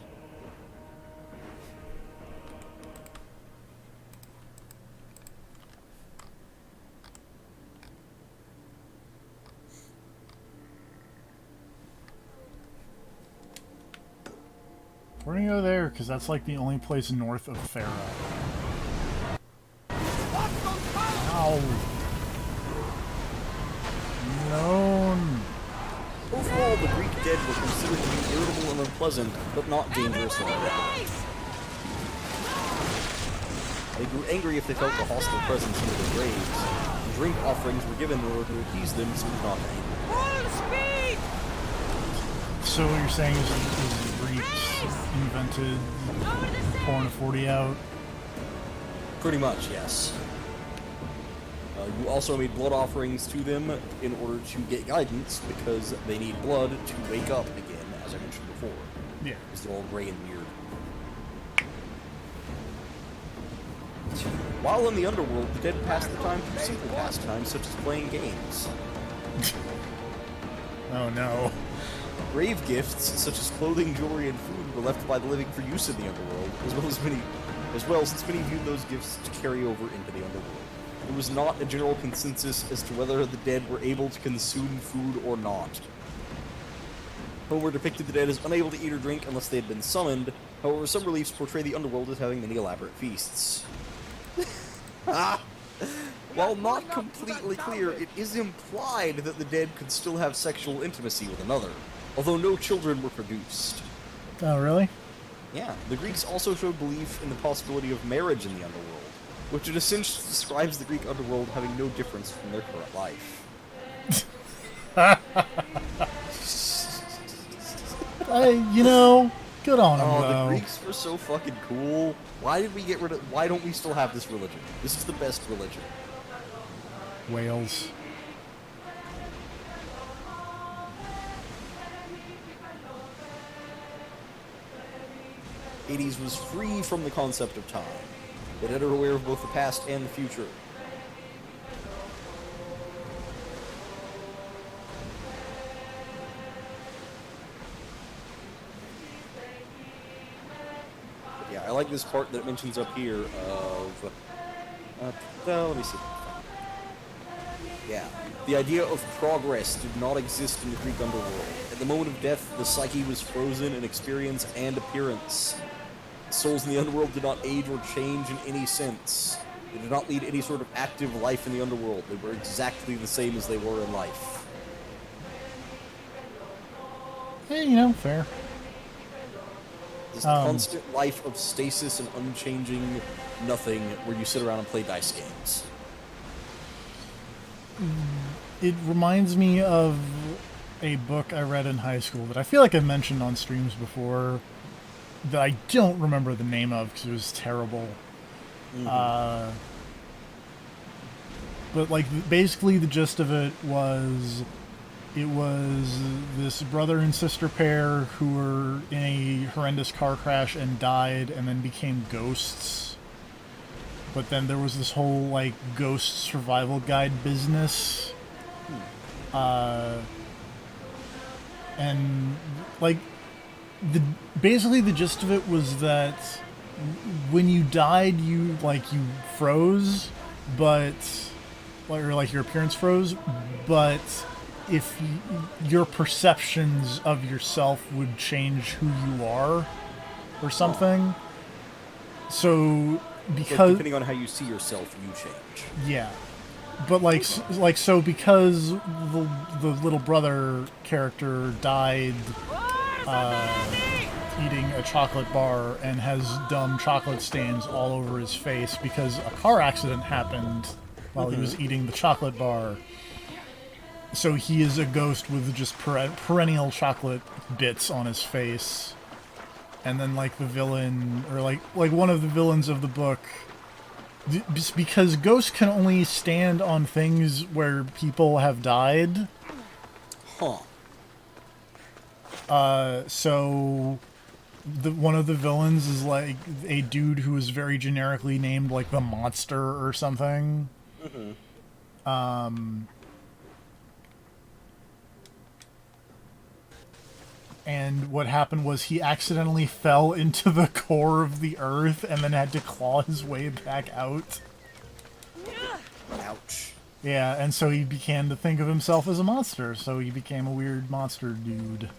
We're gonna go there because that's like the only place north of Farah. Ow. No. Overall, the Greek dead were considered to be irritable and unpleasant, but not dangerous or threatening. They grew angry if they felt a hostile presence near their graves. Drink offerings were given in order to appease them so as not to anger. Full speed! So what you're saying is the Greeks invented Over the sea! pouring a 40 out? Pretty much, yes. You also made blood offerings to them in order to get guidance, because they need blood to wake up again, as I mentioned before. Yeah. Because they're all gray and weird. While in the underworld, the dead passed the time through simple pastimes such as playing games. Oh no. Grave gifts, such as clothing, jewelry, and food, were left by the living for use in the underworld, since many viewed those gifts to carry over into the underworld. There was not a general consensus as to whether the dead were able to consume food or not. Homer depicted the dead as unable to eat or drink unless they had been summoned. However, some reliefs portray the underworld as having many elaborate feasts. While not completely clear, it is implied that the dead could still have sexual intimacy with another, although no children were produced. Oh, really? Yeah, the Greeks also showed belief in the possibility of marriage in the underworld, which in a sense describes the Greek underworld having no difference from their current life. You know, good on them, Oh, though. the Greeks were so fucking cool. Why did we get rid of... Why don't we still have this religion? This is the best religion. Whales. Hades was free from the concept of time. The dead are aware of both the past and the future. But yeah, I like this part that it mentions up here of... let me see. Yeah. The idea of progress did not exist in the Greek underworld. At the moment of death, the psyche was frozen in experience and appearance. Souls in the underworld did not age or change in any sense. They did not lead any sort of active life in the underworld. They were exactly the same as they were in life. Hey, you know, fair. This constant life of stasis and unchanging nothing where you sit around and play dice games. It reminds me of a book I read in high school that I feel like I mentioned on streams before that I don't remember the name of because it was terrible. Mm-hmm. But like basically the gist of it was this brother and sister pair who were in a horrendous car crash and died and then became ghosts. But then there was this whole like ghost survival guide business. And like basically the gist of it was that when you died you froze, but or like your appearance froze, but if your perceptions of yourself would change who you are or something. So because depending on how you see yourself, you change. Yeah. But so because the little brother character died eating a chocolate bar and has dumb chocolate stains all over his face because a car accident happened while he was eating the chocolate bar. So he is a ghost with just perennial chocolate bits on his face. And then like the villain or like one of the villains of the book, just because ghosts can only stand on things where people have died. Huh. So one of the villains is like a dude who is very generically named like the Monster or something. And what happened was he accidentally fell into the core of the earth and then had to claw his way back out. Ouch. Yeah, and so he began to think of himself as a monster, so he became a weird monster dude.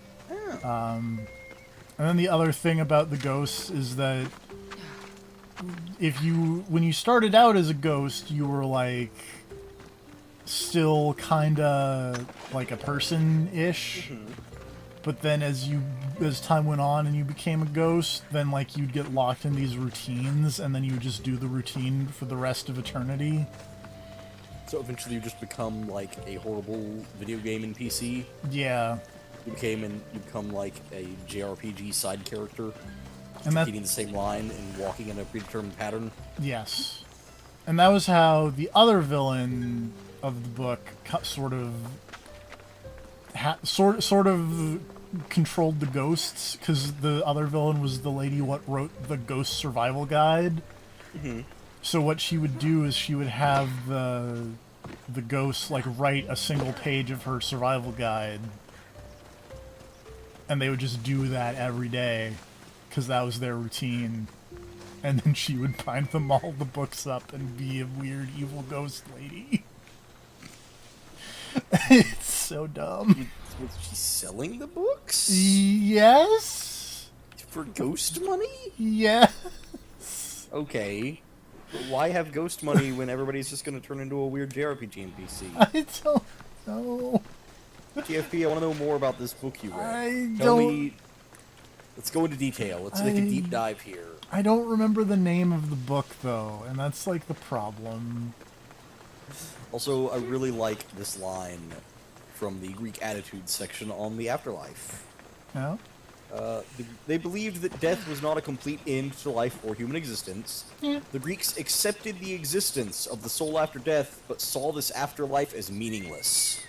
And then the other thing about the ghosts is that when you started out as a ghost, you were like still kinda like a person-ish. But then as time went on and you became a ghost, then like you'd get locked in these routines, and then you would just do the routine for the rest of eternity. So eventually you just become like a horrible video game NPC. Yeah. You become like a JRPG side character, And that, repeating the same line and walking in a predetermined pattern. yes. And that was how the other villain of the book sort of controlled the ghosts, because the other villain was the lady what wrote the ghost survival guide. So what she would do is she would have the ghosts like write a single page of her survival guide, and they would just do that every day because that was their routine. And then she would bind them all the books up and be a weird evil ghost lady. It's so dumb. Was she selling the books? Yes. For ghost money? Yes. Okay. But why have ghost money when everybody's just gonna turn into a weird JRPG NPC? I don't know. TFP, I want to know more about this book you read. I Tell don't- me. Let's go into detail. Let's make a deep dive here. I don't remember the name of the book, though, and that's, like, the problem. Also, I really like this line from the Greek Attitudes section on the afterlife. Yeah? They believed that death was not a complete end to life or human existence. Yeah. The Greeks accepted the existence of the soul after death, but saw this afterlife as meaningless.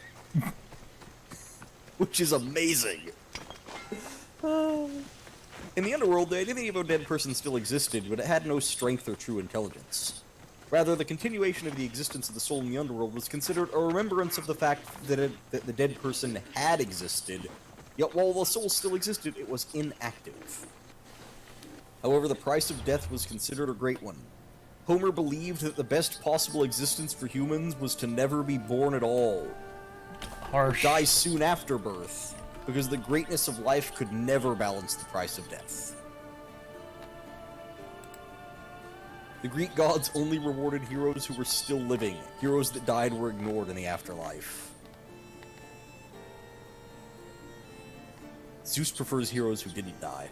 Which is amazing. In the underworld, the identity of a dead person still existed, but it had no strength or true intelligence. Rather, the continuation of the existence of the soul in the underworld was considered a remembrance of the fact that the dead person had existed, yet while the soul still existed, it was inactive. However, the price of death was considered a great one. Homer believed that the best possible existence for humans was to never be born at all, Harsh. die soon after birth, because the greatness of life could never balance the price of death. The Greek gods only rewarded heroes who were still living. Heroes that died were ignored in the afterlife. Zeus prefers heroes who didn't die.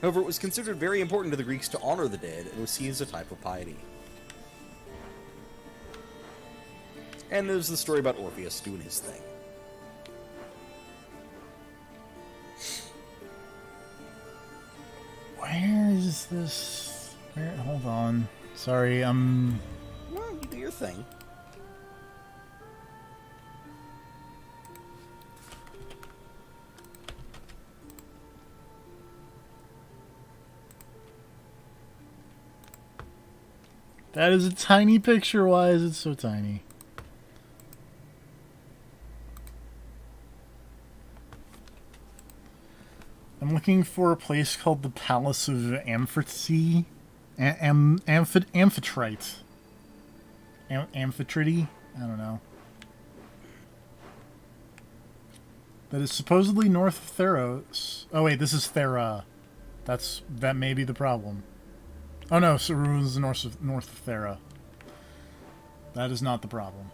However, it was considered very important to the Greeks to honor the dead, and was seen as a type of piety. And there's the story about Orpheus doing his thing. Where is this? Hold on. Sorry, Well, you do your thing. That is a tiny picture. Why is it so tiny? I'm looking for a place called the Palace of Amphitrite. Amphitrite. Amphitrite? I don't know. That is supposedly north of Theros. Oh wait, this is Thera. That may be the problem. Oh no, Saru is north of Thera. That is not the problem.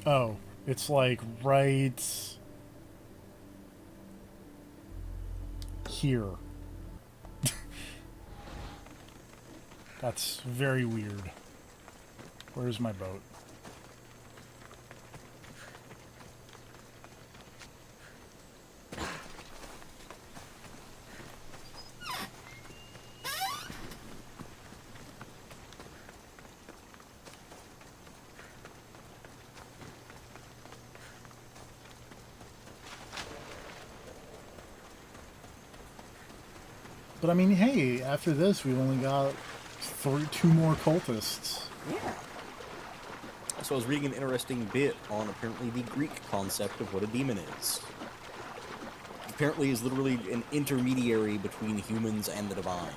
Oh, it's like right here. That's very weird. Where's my boat? But I mean, hey, after this, we've only got Two more cultists. Yeah. So I was reading an interesting bit on apparently the Greek concept of what a demon is. Apparently is literally an intermediary between humans and the divine.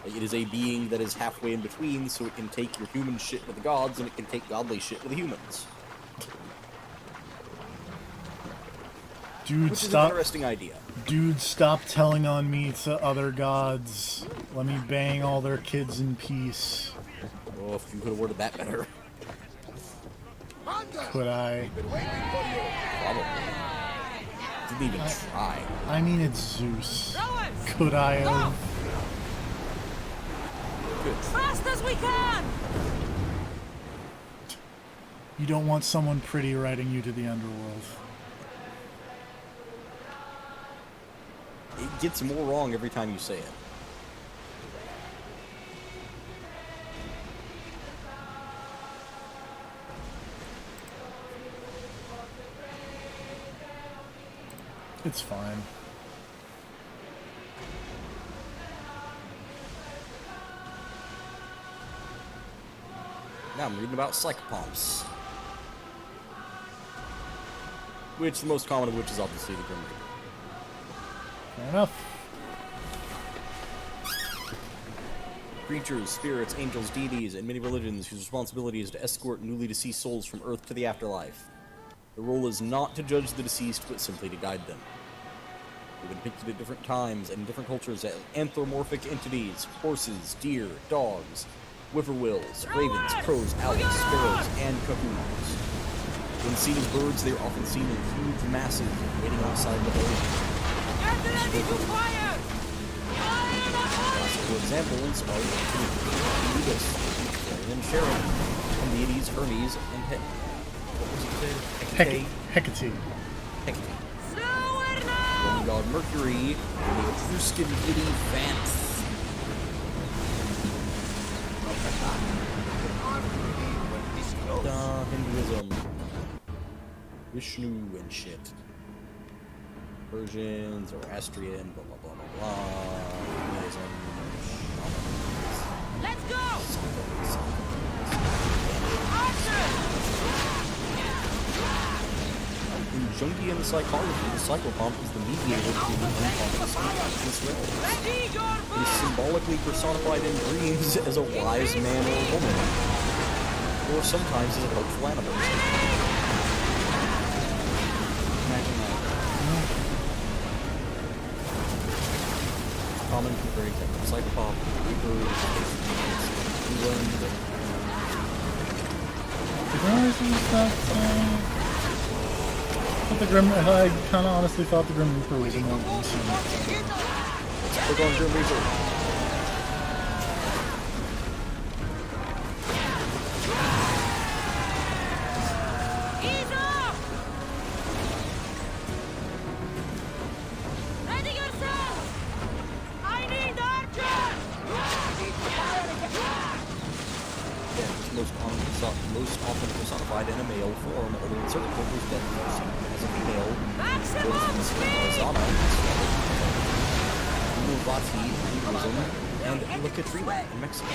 Like, it is a being that is halfway in between, so it can take your human shit to the gods, and it can take godly shit to the humans. Dude, Which is an stop. interesting idea. Dude, stop telling on me to other gods. Let me bang all their kids in peace. Oh, if you could have worded that better. Could I? Probably. Didn't even try. I mean, it's Zeus. Could I have? Good. Fast as we can! You don't want someone pretty riding you to the underworld. It gets more wrong every time you say it. It's fine. Now I'm reading about psychopomps. Which, the most common of which is obviously the Grim Reaper. Fair enough. Creatures, spirits, angels, deities, and many religions whose responsibility is to escort newly deceased souls from Earth to the afterlife. The role is not to judge the deceased, but simply to guide them. They've been depicted at different times and in different cultures as anthropomorphic entities: horses, deer, dogs, whippoorwills, ravens, crows, owls, sparrows, and cuckoos. When seen as birds, they are often seen in huge masses waiting outside the building. Get ready to fire! Classical examples are Venus, and Sharon, and deities Hermes and what was it said? Hecate. Hecate. Slower now! Roman god Mercury, and the Etruscan deity Vance. Hinduism, Vishnu and shit. Persian, Zoroastrian, blah blah blah blah blah. Hinduism, Let's go! In Jungian psychology, the psychopomp is the mediator between the unconscious and conscious realms. Ready your It is symbolically personified in dreams as a wise man or woman, or sometimes as a helpful animal. Imagine that. Common for example, psychopomp, reapers, England. I kind of honestly thought the Grim Reaper was a more recent. Click on Grim Reaper. Ease up! Ready yourself! I need archers! Again, it's most often personified in a male form, although in certain cultures definitely are seen as a female. Maximum speed! Zana, Mulvati, Hinduism, and La Catrina in Mexico.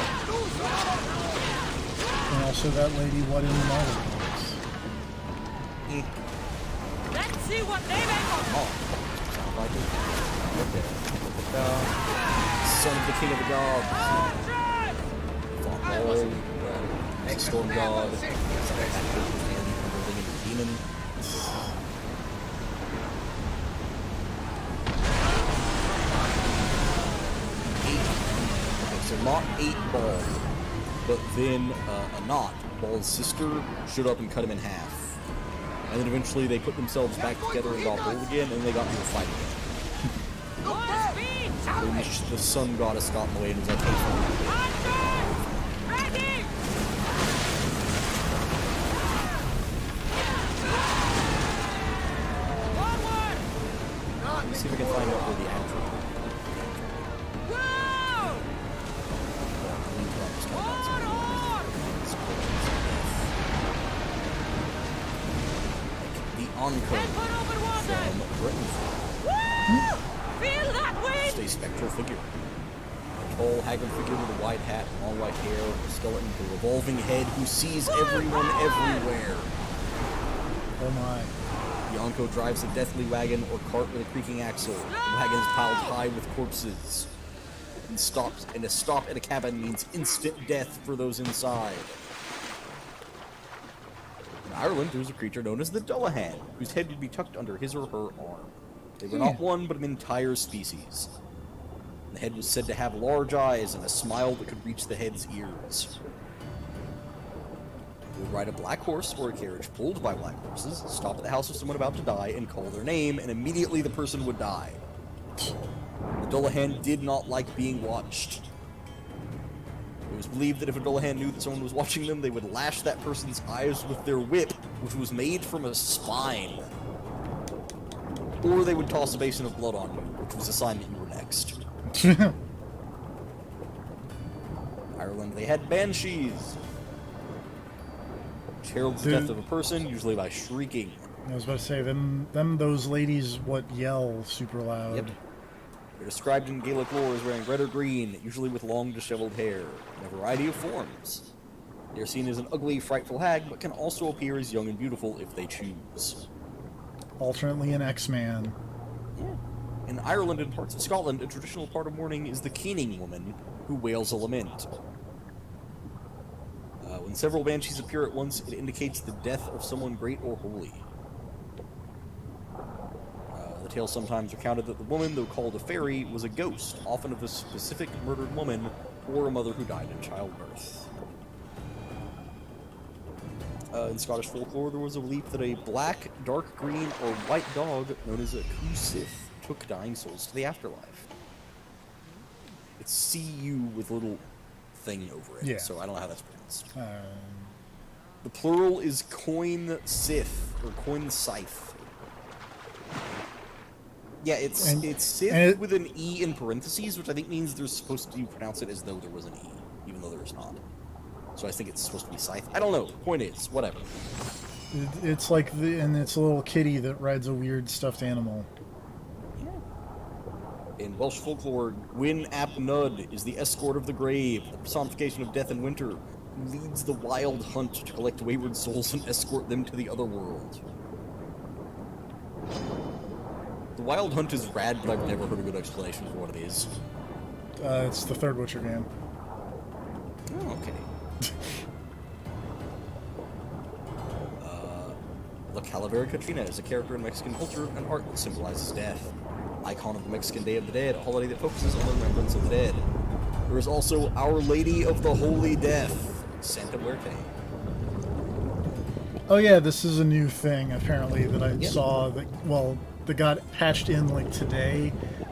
And also that lady, what in the Marvel Let's see what they make of! Oh, sound like it. Okay. Son of the King of the Gods. Archers! All, Storm God, Demon. Okay, so not 8 Ball, but then Anat, Ball's sister, showed up and cut him in half. And then eventually they put themselves back together and got whole again, and they got into a fight again. Full speed! Then the sun goddess got in the way and was like, hey, Archers! Ready! Forward! let me see if I can find out where the actual Whoa! the Encore Head put over water! from Britain. Woo! Feel that wind! Just a spectral figure. tall, haggard figure with a wide hat, long white hair, a skeleton with a revolving head who sees everyone everywhere. Oh my. Yonko drives a deathly wagon or cart with a creaking axle. The wagon is piled high with corpses. And a stop at a cabin means instant death for those inside. In Ireland, there was a creature known as the Dullahan, whose head would be tucked under his or her arm. They were not one, but an entire species. The head was said to have large eyes and a smile that could reach the head's ears. They would ride a black horse or a carriage pulled by black horses, stop at the house of someone about to die, and call their name, and immediately the person would die. The Dullahan did not like being watched. It was believed that if a Dullahan knew that someone was watching them, they would lash that person's eyes with their whip, which was made from a spine. Or they would toss a basin of blood on you, which was a sign that you were next. Ireland, they had banshees, which heralds the death of a person, usually by shrieking. I was about to say, those ladies what yell super loud. Yep. They're described in Gaelic lore as wearing red or green, usually with long disheveled hair, in a variety of forms. They are seen as an ugly, frightful hag, but can also appear as young and beautiful if they choose. Alternately an X-Man. Yeah. In Ireland and parts of Scotland, a traditional part of mourning is the keening woman, who wails a lament. When several banshees appear at once, it indicates the death of someone great or holy. The tale sometimes recounted that the woman, though called a fairy, was a ghost, often of a specific murdered woman or a mother who died in childbirth. In Scottish folklore, there was a belief that a black, dark green, or white dog known as a Cusith took dying souls to the afterlife. It's C-U with a little thing over it, Yeah. so I don't know how that's pronounced. Uh, The plural is coin sith, or coin scythe. Yeah, it's Sith and with an E in parentheses, which I think means they're supposed to pronounce it as though there was an E, even though there is not. So I think it's supposed to be scythe. I don't know. Point is, whatever. it's like and it's a little kitty that rides a weird stuffed animal. In Welsh folklore, Gwyn ap Nud is the escort of the grave, the personification of death and winter, who leads the wild hunt to collect wayward souls and escort them to the other world. The wild hunt is rad, but I've never heard a good explanation for what it is. It's the third Witcher game. Oh, okay. La Calavera Catrina is a character in Mexican culture and art that symbolizes death. Icon of the Mexican Day of the Dead, a holiday that focuses on the remembrance of the dead. There is also Our Lady of the Holy Death, Santa Muerte. Oh yeah, this is a new thing apparently that I saw that got patched in like today,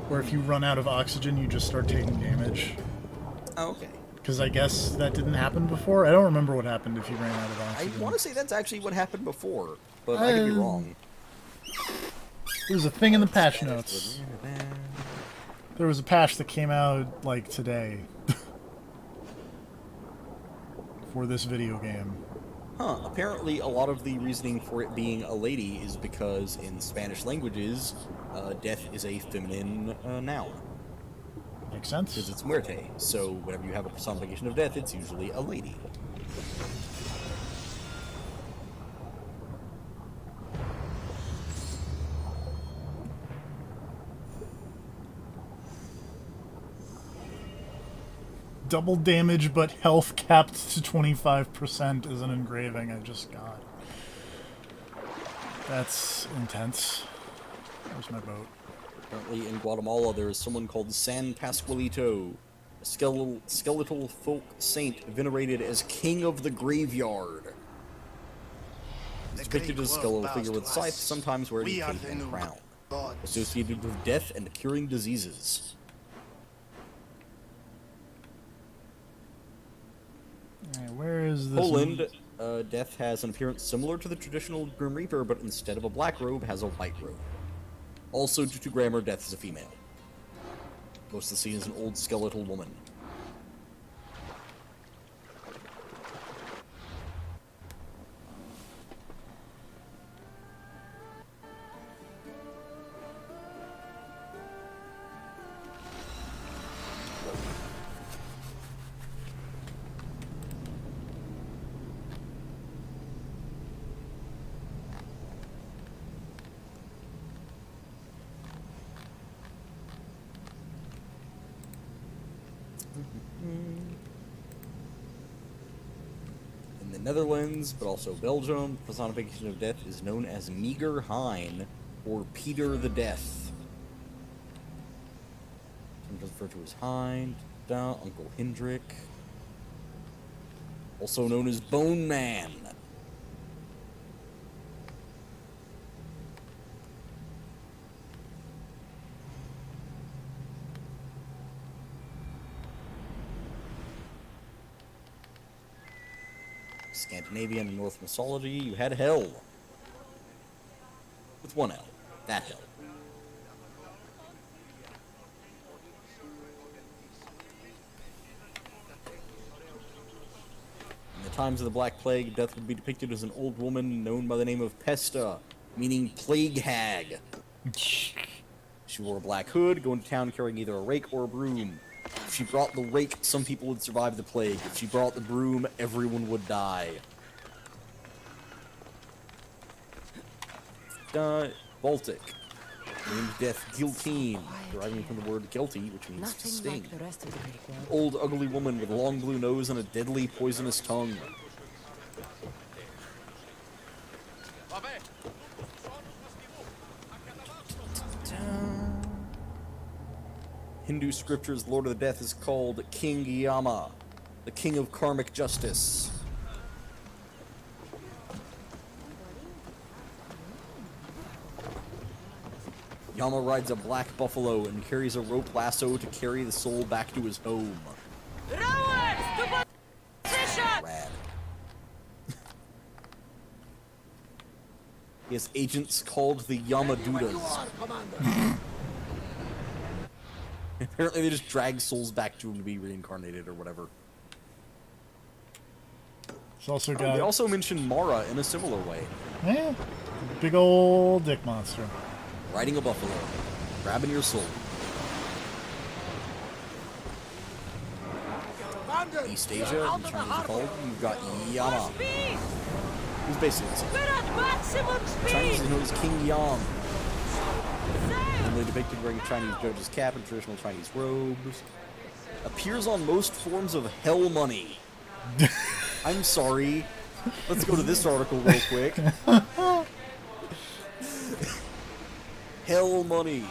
where if you run out of oxygen, you just start taking damage. Oh, okay. Because I guess that didn't happen before. I don't remember what happened if you ran out of I oxygen. want to say that's actually what happened before, but I could be wrong. There was a thing in the patch notes. There was a patch that came out like today for this video game. Huh, apparently a lot of the reasoning for it being a lady is because in Spanish languages, death is a feminine noun. Makes sense. Because it's muerte, so whenever you have a personification of death, it's usually a lady. Double damage, but health capped to 25% is an engraving I just got. That's intense. Where's my boat? Apparently in Guatemala there is someone called San Pascualito, a skeletal folk saint venerated as king of the graveyard. He's depicted as a skeletal figure with scythe, sometimes wearing a cape and crown, associated with death and curing diseases. Alright, where is this? Poland, death has an appearance similar to the traditional Grim Reaper, but instead of a black robe, has a white robe. Also, due to grammar, death is a female. Most of the scene is an old skeletal woman. In the Netherlands, but also Belgium, the personification of death is known as Meager Hein, or Peter the Death. Sometimes referred to as Hein, Uncle Hendrik. Also known as Bone Man. Scandinavian and Norse mythology, you had Hell. With one L. That Hell. In the times of the Black Plague, death would be depicted as an old woman known by the name of Pesta, meaning plague hag. She wore a black hood, going to town carrying either a rake or a broom. If she brought the rake, some people would survive the plague. If she brought the broom, everyone would die. Baltic. Named death guillotine, deriving from the word guilty, which means to Nothing sting. like the rest of the Greek world. Old ugly woman with a long blue nose and a deadly poisonous tongue. Hindu scriptures, Lord of the Death is called King Yama, the king of karmic justice. Yama rides a black buffalo and carries a rope lasso to carry the soul back to his home. Rowers to position! Rad. He has agents called the Yamadutas. Commander. Apparently they just drag souls back to him to be reincarnated or whatever. It's also Oh, got they also mention Mara in a similar way. big old dick monster. Riding a buffalo. Grabbing your soul. Commander, East we are Asia, out in of the Chinese are harbor. called, you've got Yama, Speed! who's basically the same. We're at maximum Chinese speed! is known as King Yam. Sail! Normally depicted wearing a Chinese judge's cap and traditional Chinese robes. Appears on most forms of hell money. I'm sorry. Let's go to this article real quick. Hell money.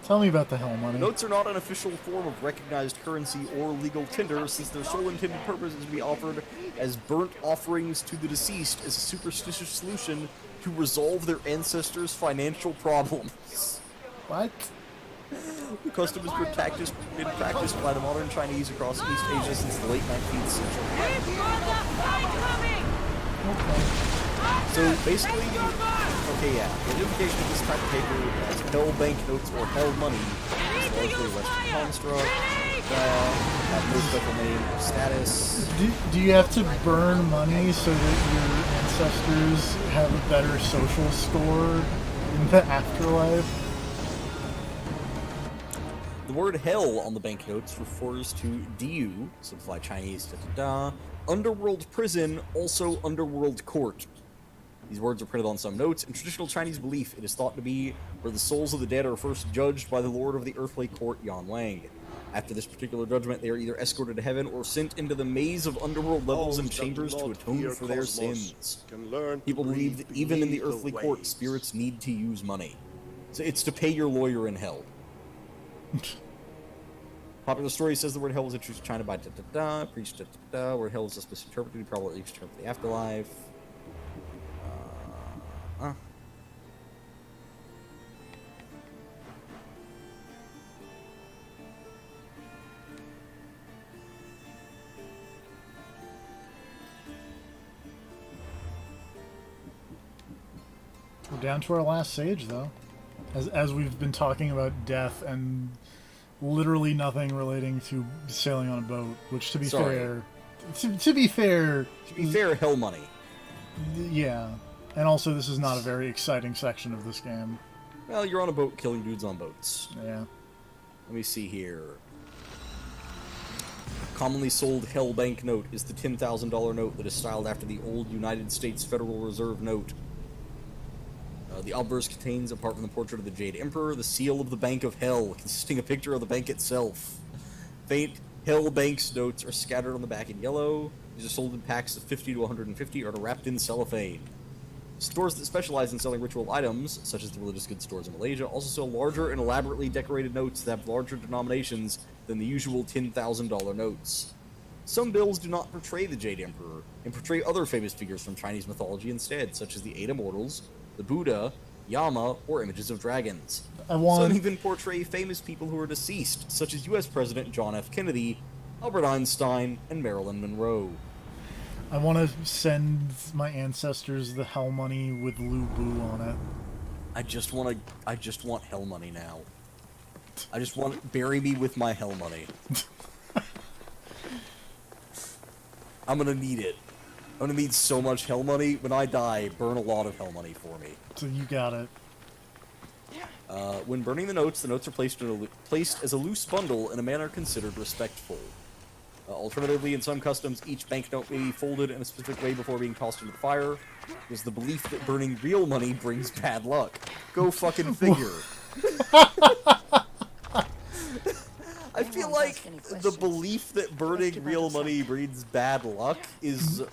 Tell me about the hell money. Notes are not an official form of recognized currency or legal tender, since their sole intended purpose is to be offered as burnt offerings to the deceased as a superstitious solution to resolve their ancestors' financial problems. What? The custom has been practiced by the modern Chinese across East Asia since the late 19th century. We've got the fight coming! So basically, okay, yeah, the identification of this type of paper as hell banknotes or hell money is largely a Western construct. Have no special name or status. Do you have to burn money so that your ancestors have a better social score in the afterlife? The word hell on the banknotes refers to Diu, simplified Chinese da-da-da, underworld prison, also underworld court. These words are printed on some notes. In traditional Chinese belief, it is thought to be where the souls of the dead are first judged by the lord of the earthly court, Yan Wang. After this particular judgment, they are either escorted to heaven or sent into the maze of underworld levels and chambers to atone for their sins. People believe that even in the earthly court, spirits need to use money. So it's to pay your lawyer in hell. Popular story says the word hell was introduced to China by da-da-da, preached da-da-da, word hell is just misinterpreted, probably used term for the afterlife. We're down to our last sage, though. As we've been talking about death and literally nothing relating to sailing on a boat, which, to be Sorry. fair... To be fair... To be fair, hell money. Yeah. And also, this is not a very exciting section of this game. Well, you're on a boat killing dudes on boats. Yeah. Let me see here. Commonly sold hell banknote is the $10,000 note that is styled after the old United States Federal Reserve note. The obverse contains, apart from the portrait of the Jade Emperor, the seal of the Bank of Hell, consisting of a picture of the bank itself. Faint Hellbank's notes are scattered on the back in yellow. These are sold in packs of 50 to 150 or wrapped in cellophane. Stores that specialize in selling ritual items, such as the religious goods stores in Malaysia, also sell larger and elaborately decorated notes that have larger denominations than the usual $10,000 notes. Some bills do not portray the Jade Emperor, and portray other famous figures from Chinese mythology instead, such as the Eight Immortals, the Buddha, Yama, or images of dragons. Some even portray famous people who are deceased, such as US President John F. Kennedy, Albert Einstein, and Marilyn Monroe. I want to send my ancestors the hell money with Lu Bu on it. I just want hell money now. I just want bury me with my hell money. I'm gonna need it. I'm gonna need so much hell money. When I die, burn a lot of hell money for me. So you got it. When burning the notes are placed as a loose bundle in a manner considered respectful. Alternatively, in some customs, each banknote may be folded in a specific way before being tossed into the fire. There's the belief that burning real money brings bad luck. Go fucking figure. I feel like the belief that burning real money brings bad luck is...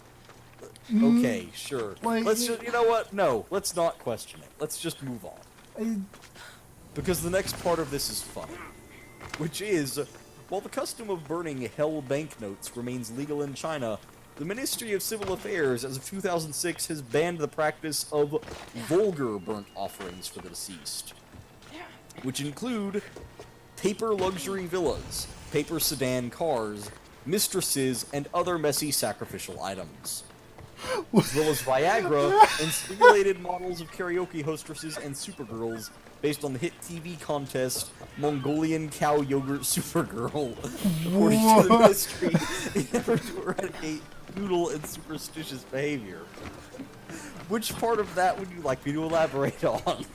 Okay, sure. Let's just... You know what? No, let's not question it. Let's just move on. Because the next part of this is funny. Which is... While the custom of burning hell banknotes remains legal in China, the Ministry of Civil Affairs, as of 2006, has banned the practice of vulgar burnt offerings for the deceased, which include paper luxury villas, paper sedan cars, mistresses, and other messy sacrificial items, as well as Viagra and simulated models of karaoke hostesses and supergirls based on the hit TV contest Mongolian Cow Yogurt Supergirl, according to the ministry, in effort to eradicate feudal and superstitious behavior. Which part of that would you like me to elaborate on?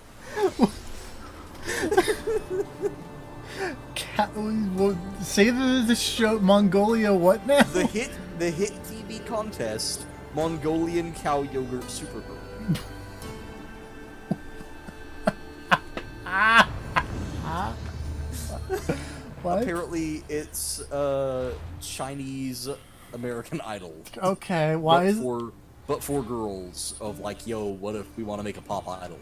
Say the show Mongolia what now? The hit TV contest Mongolian Cow Yogurt Supergirl. What? Apparently, it's Chinese American Idol. Okay, why but for girls of like, yo, what if we want to make a pop idol?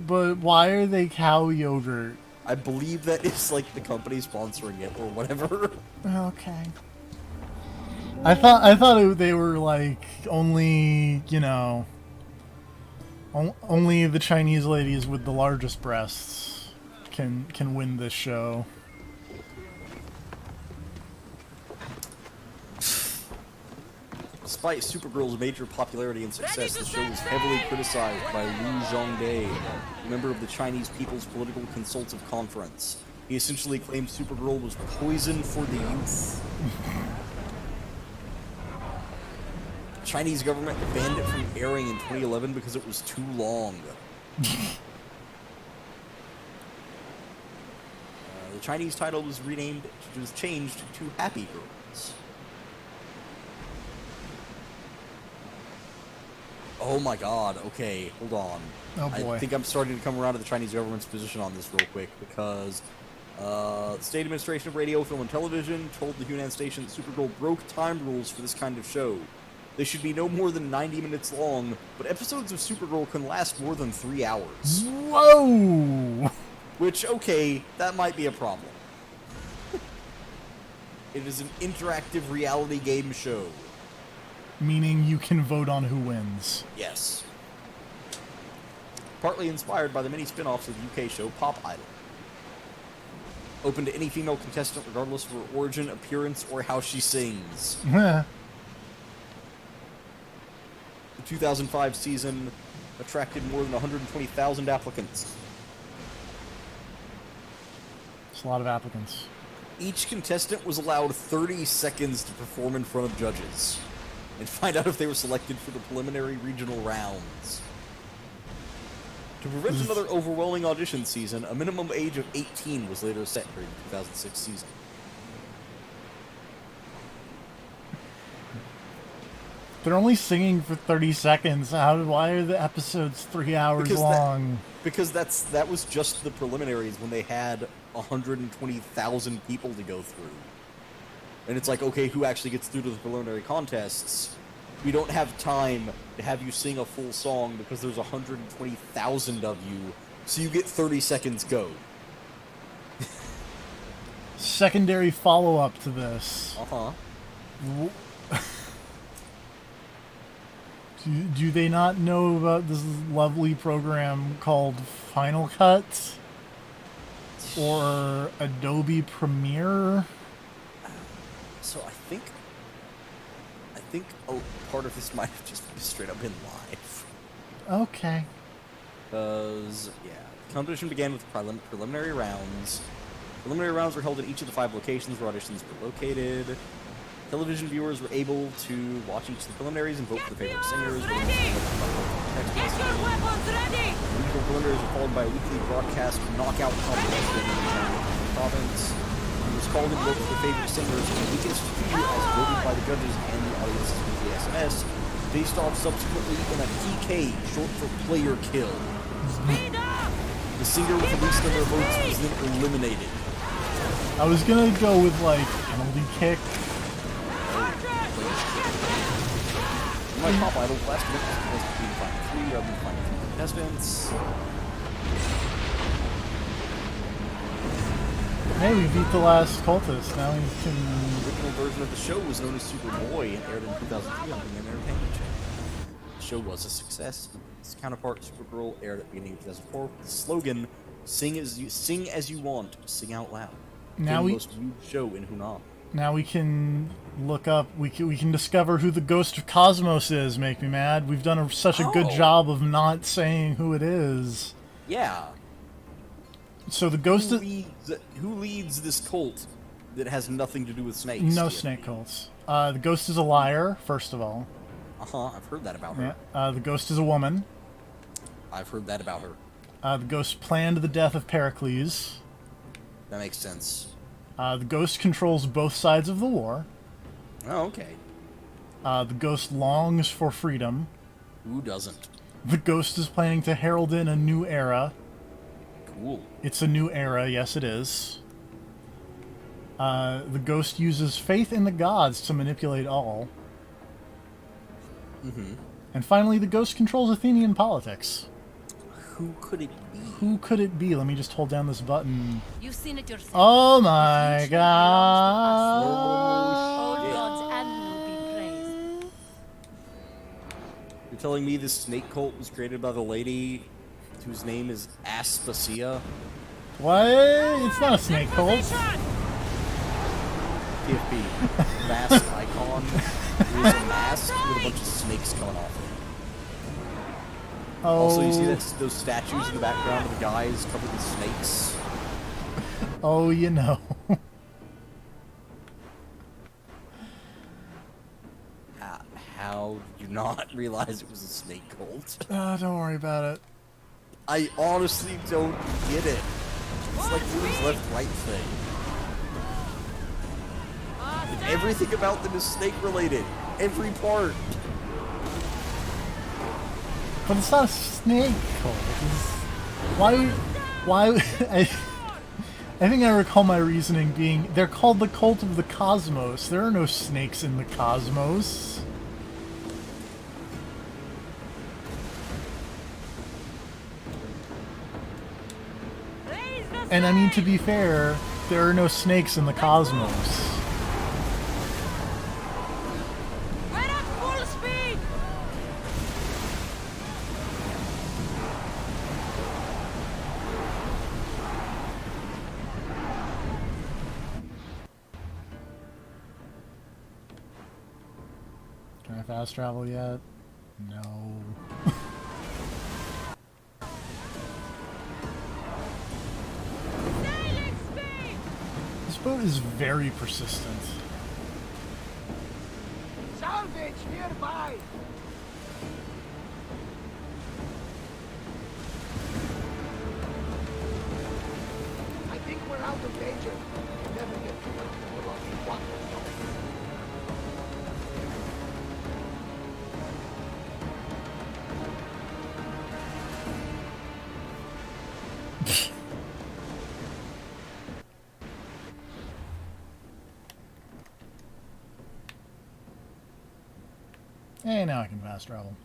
But why are they cow yogurt? I believe that it's like the company sponsoring it or whatever. Okay. I thought they were like only, you know, only the Chinese ladies with the largest breasts can win this show. Despite Supergirl's major popularity and success, the show was heavily criticized by Liu Zhongde, a member of the Chinese People's Political Consultative Conference. He essentially claimed Supergirl was poison for the youth. The Chinese government banned it from airing in 2011 because it was too long. The Chinese title was changed to Happy Girls. Oh my god, okay, hold on. Oh boy. I think I'm starting to come around to the Chinese government's position on this real quick, because the State Administration of Radio, Film, and Television told the Hunan station that Supergirl broke time rules for this kind of show. They should be no more than 90 minutes long, but episodes of Supergirl can last more than 3 hours. Whoa! Which, okay, that might be a problem. It is an interactive reality game show. Meaning you can vote on who wins. Yes. Partly inspired by the many spin-offs of the UK show Pop Idol. Open to any female contestant regardless of her origin, appearance, or how she sings. The 2005 season attracted more than 120,000 applicants. It's a lot of applicants. Each contestant was allowed 30 seconds to perform in front of judges and find out if they were selected for the preliminary regional rounds. To prevent another overwhelming audition season, a minimum age of 18 was later set during the 2006 season. They're only singing for 30 seconds. Why are the episodes 3 hours long? Because that was just the preliminaries when they had 120,000 people to go through. And it's like, okay, who actually gets through to the preliminary contests? We don't have time to have you sing a full song because there's 120,000 of you, so you get 30 seconds go. Secondary follow-up to this. Uh-huh. Do they not know about this lovely program called Final Cut? Or Adobe Premiere? So I think part of this might have just straight up been live. Okay. Because, yeah, the competition began with preliminary rounds. Preliminary rounds were held in each of the 5 locations where auditions were located. Television viewers were able to watch each of the preliminaries and vote for their favorite singers. Get your weapons ready! Regional preliminaries were followed by a weekly broadcast knockout competition in the province. It was called in vote for their favorite singers in the weakest few as voted by the judges and the audience's weekly SMS, based off subsequently in a PK, short for player kill. Speed up! The singer with the least number of votes was then eliminated. I was gonna go with, like, penalty kick. My top idol last minute was supposed to be the final 3 rather than the final 3 contestants. Hey, we beat the last cultist. Now we can... The original version of the show was known as Superboy and aired in 2003 on the Entertainment Channel. The show was a success. Its counterpart, Supergirl, aired at the beginning of 2004 with the slogan, sing as you want, sing out loud. Now the we... most viewed show in Hunan. Now we can look up, we can discover who the Ghost of Cosmos is, make me mad. We've done such a good job of not saying who it is. Yeah. So the Ghost Who leads this cult that has nothing to do with snakes? No snake cults. The Ghost is a liar, first of all. Uh-huh, I've heard that about her. Yeah. The Ghost is a woman. I've heard that about her. The Ghost planned the death of Pericles. That makes sense. The Ghost controls both sides of the war. Oh, okay. The Ghost longs for freedom. Who doesn't? The Ghost is planning to herald in a new era. Cool. It's a new era, yes it is. The Ghost uses faith in the gods to manipulate all. Mm-hmm. And finally, the Ghost controls Athenian politics. Who could it be? Who could it be? Let me just hold down this button. You've seen it yourself. Oh my god! All gods and will be praised. You're telling me this snake cult was created by the lady whose name is Aspasia? What? It's not a snake cult. PFP. Mask icon. It is a mask with a bunch of snakes coming off it. Oh. Also, you see those statues in the background of the guys covered with snakes? Oh, you know. How did you not realize it was a snake cult? Don't worry about it. I honestly don't get it. It's like Blue's left-right thing. And everything about them is snake-related. Every part. But it's not a snake cult. Why? I think I recall my reasoning being, they're called the Cult of the Cosmos. There are no snakes in the cosmos. And I mean, to be fair, there are no snakes in the cosmos. We're at full speed! Can I fast travel yet? No. Sailing speed! This boat is very persistent. Salvage nearby! I think we're out of danger. Never get too comfortable on the water. Hey, now I can fast travel.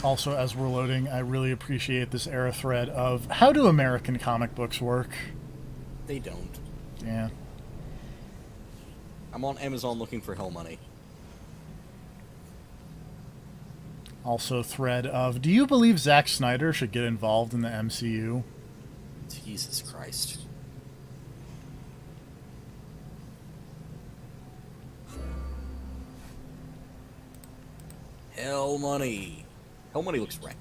Also, as we're loading, I really appreciate this era thread of how do American comic books work? They don't. Yeah. I'm on Amazon looking for Hell Money. Also, thread of do you believe Zack Snyder should get involved in the MCU? Jesus Christ. Hell Money. Hell Money looks rad.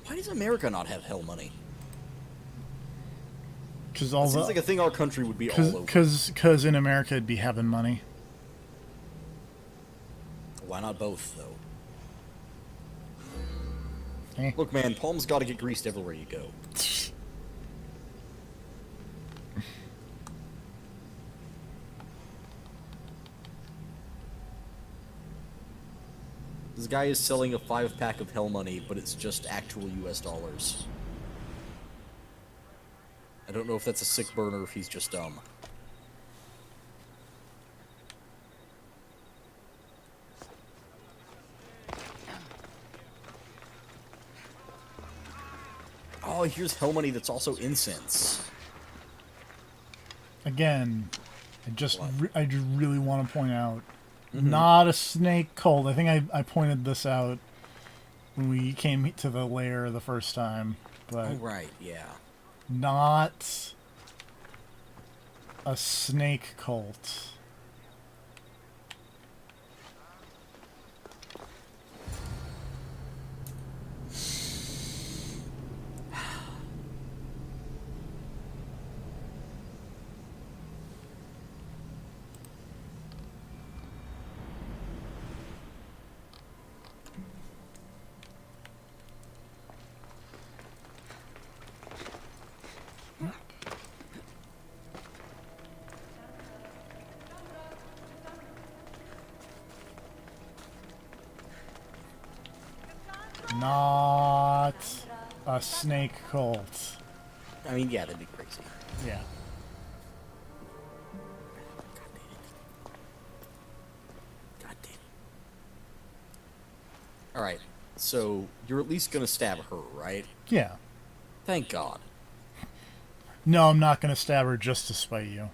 Why does America not have Hell Money? Because That seems like a thing our country would be all over. Because in America it'd be having money. Why not both, though? Eh. Look, man, palms gotta get greased everywhere you go. This guy is selling a 5-pack of Hell Money, but it's just actual US dollars. I don't know if that's a sick burn or if he's just dumb. Oh, here's Hell Money that's also incense. Again, I just really want to point out, Mm-hmm. not a snake cult. I think I pointed this out when we came to the lair the first time, but Oh, right, yeah. not a snake cult. Not a snake cult. I mean, yeah, that'd be crazy. Yeah. God damn it. Alright, so you're at least gonna stab her, right? Yeah. Thank God. No, I'm not going to stab her just to spite you.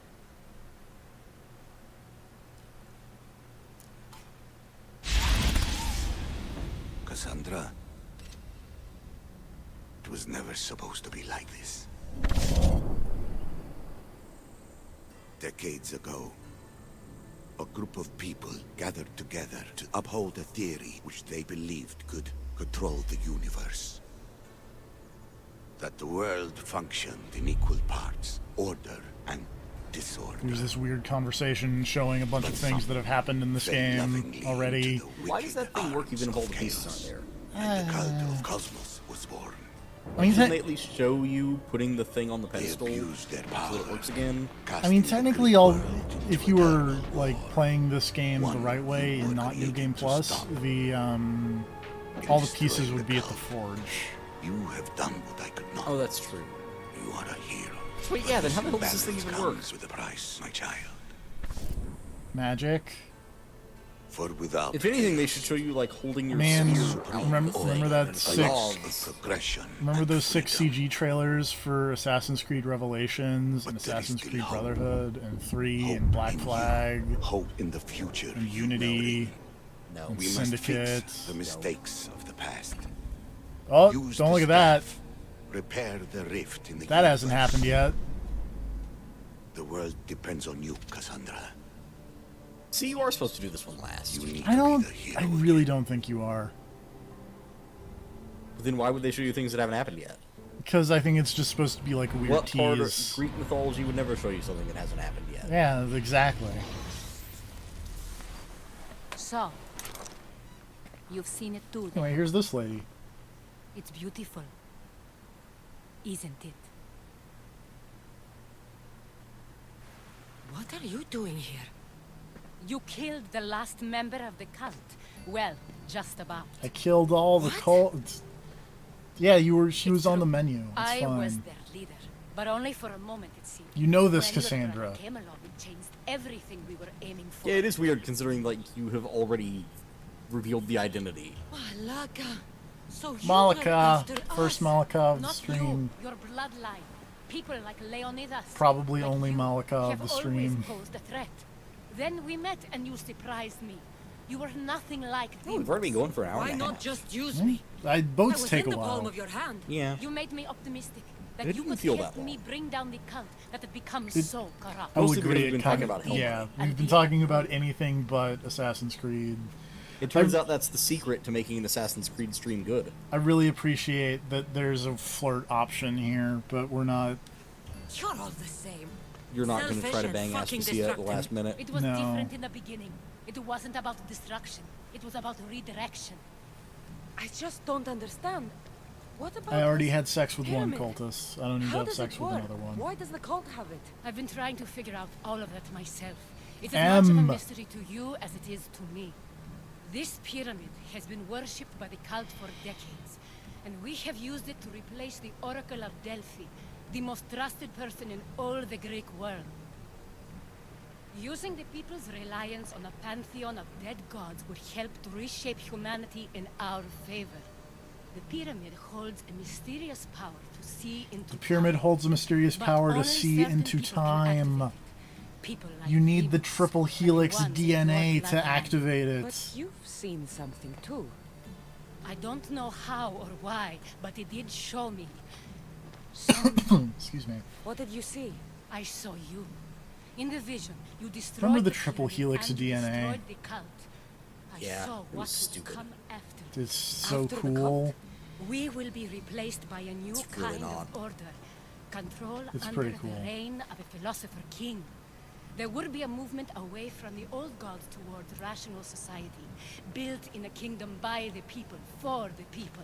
Cassandra, it was never supposed to be like this. Decades ago, a group of people gathered together to uphold a theory which they believed could control the universe. That the world functioned in equal parts, order and disorder. There's this weird conversation showing a bunch of things that have happened in this game already. Why does that thing work even if all the pieces aren't there? And the cult of Cosmos was born. I mean, Shouldn't they at least show you putting the thing on the They pedestal so abused their power. that it works again? I mean, technically, all if you were World like war. playing this game the One right way and were not New created Game to Plus, stop the all the pieces would be at the forge. You have done what I could not. Oh, that's true. You are a hero. Wait, But yeah, then how the hell does this balance thing even work? comes with a price, my child. Magic. For without If anything, they should show you, like, holding your Man, spear out remember the thing, that and it's like, six- oh, of this- progression. Remember and those 6 freedom. CG trailers for Assassin's Creed Revelations and But there is Assassin's still Creed hope. Brotherhood and 3 Hope and Black in you. Flag Hope in the future. and you will Unity. reign. no. and We must Syndicate. fix the mistakes of the past. Oh, Use don't the look at that. staff. Repair the rift in the That hasn't universe. happened yet. The world depends on you, Cassandra. See, you are supposed to do this one last. You need I to don't. be the hero. I really don't think you are, But then why would they show you things that haven't happened yet? because I think it's just supposed to be like a weird What part of tease. Greek mythology would never show you something that hasn't happened yet? Yeah, exactly. So, you've seen it too. Anyway, here's this lady. It's beautiful, isn't it? What are you doing here? You killed the last member of the cult. Well, just about. I killed all the cults. Yeah, she was on the menu. It's I fine. was their leader, but only for a moment it seemed. You know this, When your Cassandra. brother came along and changed everything we were aiming for. Yeah, it is weird considering like you have already revealed the identity. Malaka. So you were Malaka, after first us. Malaka of the Not stream. You, your bloodline. People like Leonidas. Probably like only you, Malaka have of the always stream. posed a threat. Then we met and you surprised me. You were nothing like Oh, we've already been going for an hour Why and a not half. just use Hmm? me? Boats I was take in a the palm while. of your hand. Yeah. You made me optimistic that It you didn't could feel help that me long. bring down the cult that had become It- so corrupt. I will Mostly because agree. we've been it kind talking of, about Hellboy. yeah, And we've been people. talking about anything but Assassin's Creed. It turns out that's the secret to making an Assassin's Creed stream good. I really appreciate that there's a flirt option here, but we're not. You're all the same. You're not going to try Selfish to and bang fucking Aspasia at the destructive. last minute. It was No. different in the beginning. It wasn't about destruction. It was about redirection. I just don't understand. What about I already this had sex with one pyramid? cultist. I don't need to How have does sex it with work? another one. Why does the cult have it? I've been trying to figure out all of that myself. It's as much of a M. mystery to you as it is to me. This pyramid has been worshipped by the cult for decades, and we have used it to replace the Oracle of Delphi, the most trusted person in all the Greek world. Using the people's reliance on a pantheon of dead gods would help to reshape humanity in our favor. The pyramid holds a mysterious power to see into The pyramid time. holds a mysterious But power to only see certain into people can time. activate it. People like You need the demons, triple and the helix ones with DNA your to bloodline. activate But it. you've seen something too. I don't know how or why, but it did show me. Excuse me. What did you see? I saw you. In the vision, you destroyed Remember the the triple pyramid helix and DNA? destroyed the cult. I Yeah, saw it what was stupid. would come after. It's so After the cool. We will be replaced by a new It's really kind not. of order. Control It's under pretty the cool. reign of a philosopher king. There would be a movement away from the old gods towards rational society, built in a kingdom by the people, for the people.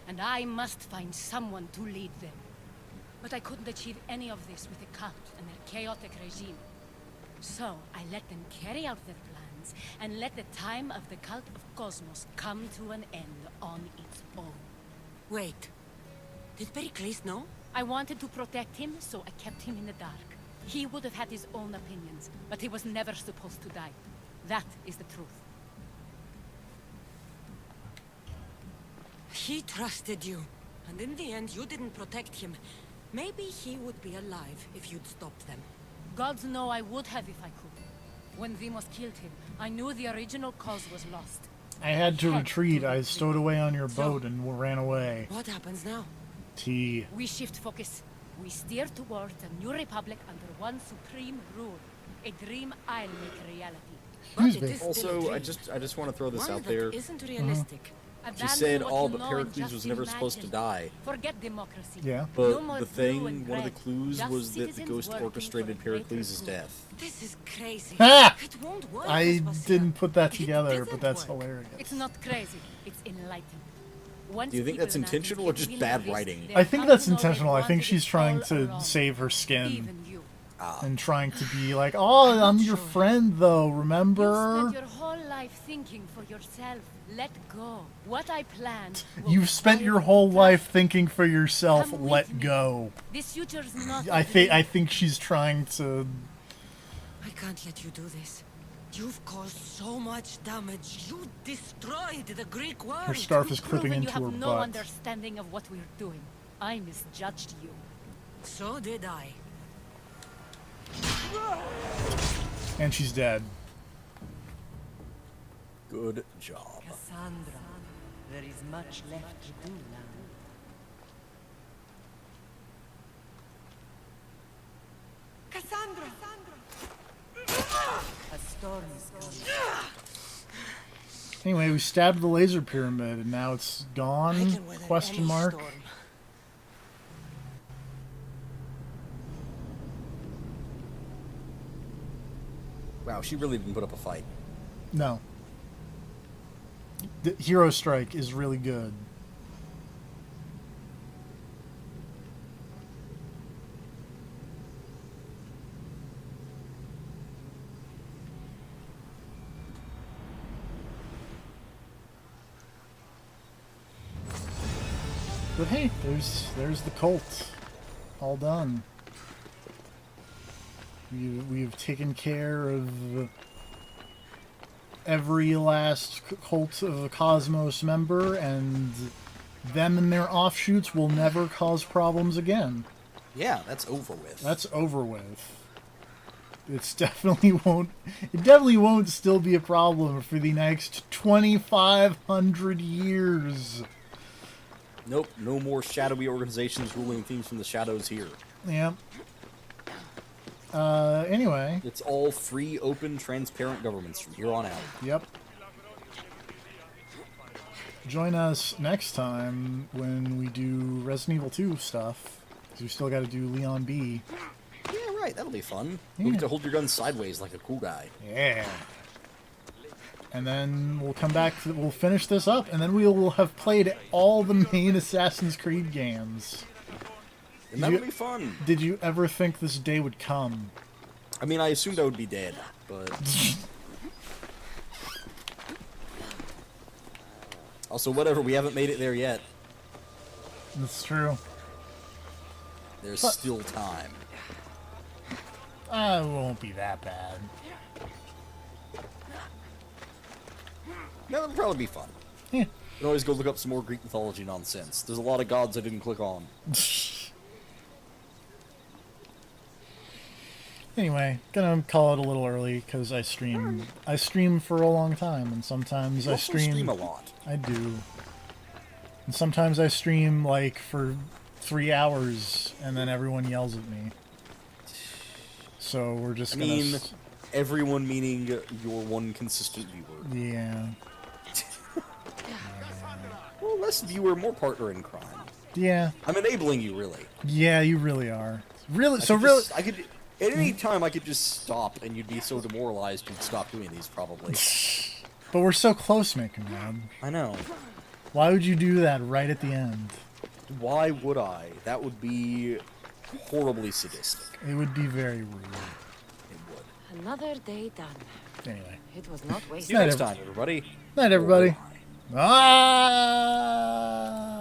And I must find someone to lead them. But I couldn't achieve any of this with the cult and their chaotic regime. So I let them carry out their plans, and let the time of the cult of Cosmos come to an end on its own. Wait. Did Pericles know? I wanted to protect him, so I kept him in the dark. He would have had his own opinions, but he was never supposed to die. That is the truth. He trusted you. And in the end, you didn't protect him. Maybe he would be alive if you'd stopped them. Gods know I would have if I could. When Demos killed him, I knew the original cause was lost. I had to Head retreat. to I the stowed away on your boat and ran away. What happens now? T. We shift focus. We steer towards a new republic under one supreme rule. A dream I'll make reality. Excuse But me. it is still a Also, I dream. just want to throw this One out that there. isn't realistic. She Abandon said what all you but know and Pericles just was never supposed to imagine. die. Forget democracy. Yeah. But No more the blue thing, and one of the red. clues Just was that the citizens ghost working orchestrated for a greater Pericles' good. death. This is crazy. Ah! It won't work. I Aspasia. didn't put that It together, didn't but that's work. hilarious. It's not crazy. It's enlightened. Once Do you think people that's imagine intentional or they just really bad risk writing? their I think come that's to know they intentional. I think wanted she's it trying all to along. save her skin Even you. and trying to be like, oh, I'm your sure. friend, though. You Remember? spent your whole life thinking for yourself. Let go. What I planned. will You've spent require your whole trust. life thinking for yourself. Come with Let me. go. This future's not. I a think dream. I think she's trying to. I can't let you do this. You've caused so much damage. You destroyed the Greek world. Her scarf is You've clipping proven into you her have no butt. understanding of what we're doing. I misjudged you. So did I. And she's dead. Good job. Cassandra, there is much left to do now. Cassandra! A storm is coming. Anyway, we stabbed the laser pyramid, and now it's I gone? can weather Question any mark. storm. Wow, she really didn't put up a fight. No. The Hero Strike is really good. But hey, there's the cult, all done. We've taken care of every last cult of the Cosmos member, and them and their offshoots will never cause problems again. Yeah, that's over with. That's over with. It definitely won't still be a problem for the next 2,500 years. Nope, no more shadowy organizations ruling things from the shadows here. Yeah. Anyway. It's all free, open, transparent governments from here on out. Yep. Join us next time when we do Resident Evil 2 stuff. Because we still got to do Leon B. Yeah, right, that'll be fun. Yeah. You get to hold your gun sideways like a cool guy. Yeah. And then we'll come back to... We'll finish this up, and then we will have played all the main Assassin's Creed games. And that'll be fun. Did you ever think this day would come? I mean, I assumed I would be dead, but... Also, whatever, we haven't made it there yet. That's true. There's still time. It won't be that bad. No, it'll probably be fun. Yeah. You can always go look up some more Greek mythology nonsense. There's a lot of gods I didn't click on. Anyway, gonna call it a little early because I stream for a long time, and sometimes You I also stream a stream. lot. I do. And sometimes I stream like for 3 hours, and then everyone yells at me. So we're just I gonna. mean, everyone meaning your one consistent viewer. Yeah. Well, less viewer, more partner in crime. Yeah. I'm enabling you, really. Yeah, you really are. Really. I could. At any time, I could just stop, and you'd be so demoralized you'd stop doing these, probably. But we're so close, Making Man. I know. Why would you do that right at the end? Why would I? That would be horribly sadistic. It would be very rude. It would. Another day done. Anyway. It was not See wasted. you next time, everybody. Night, everybody. Ah!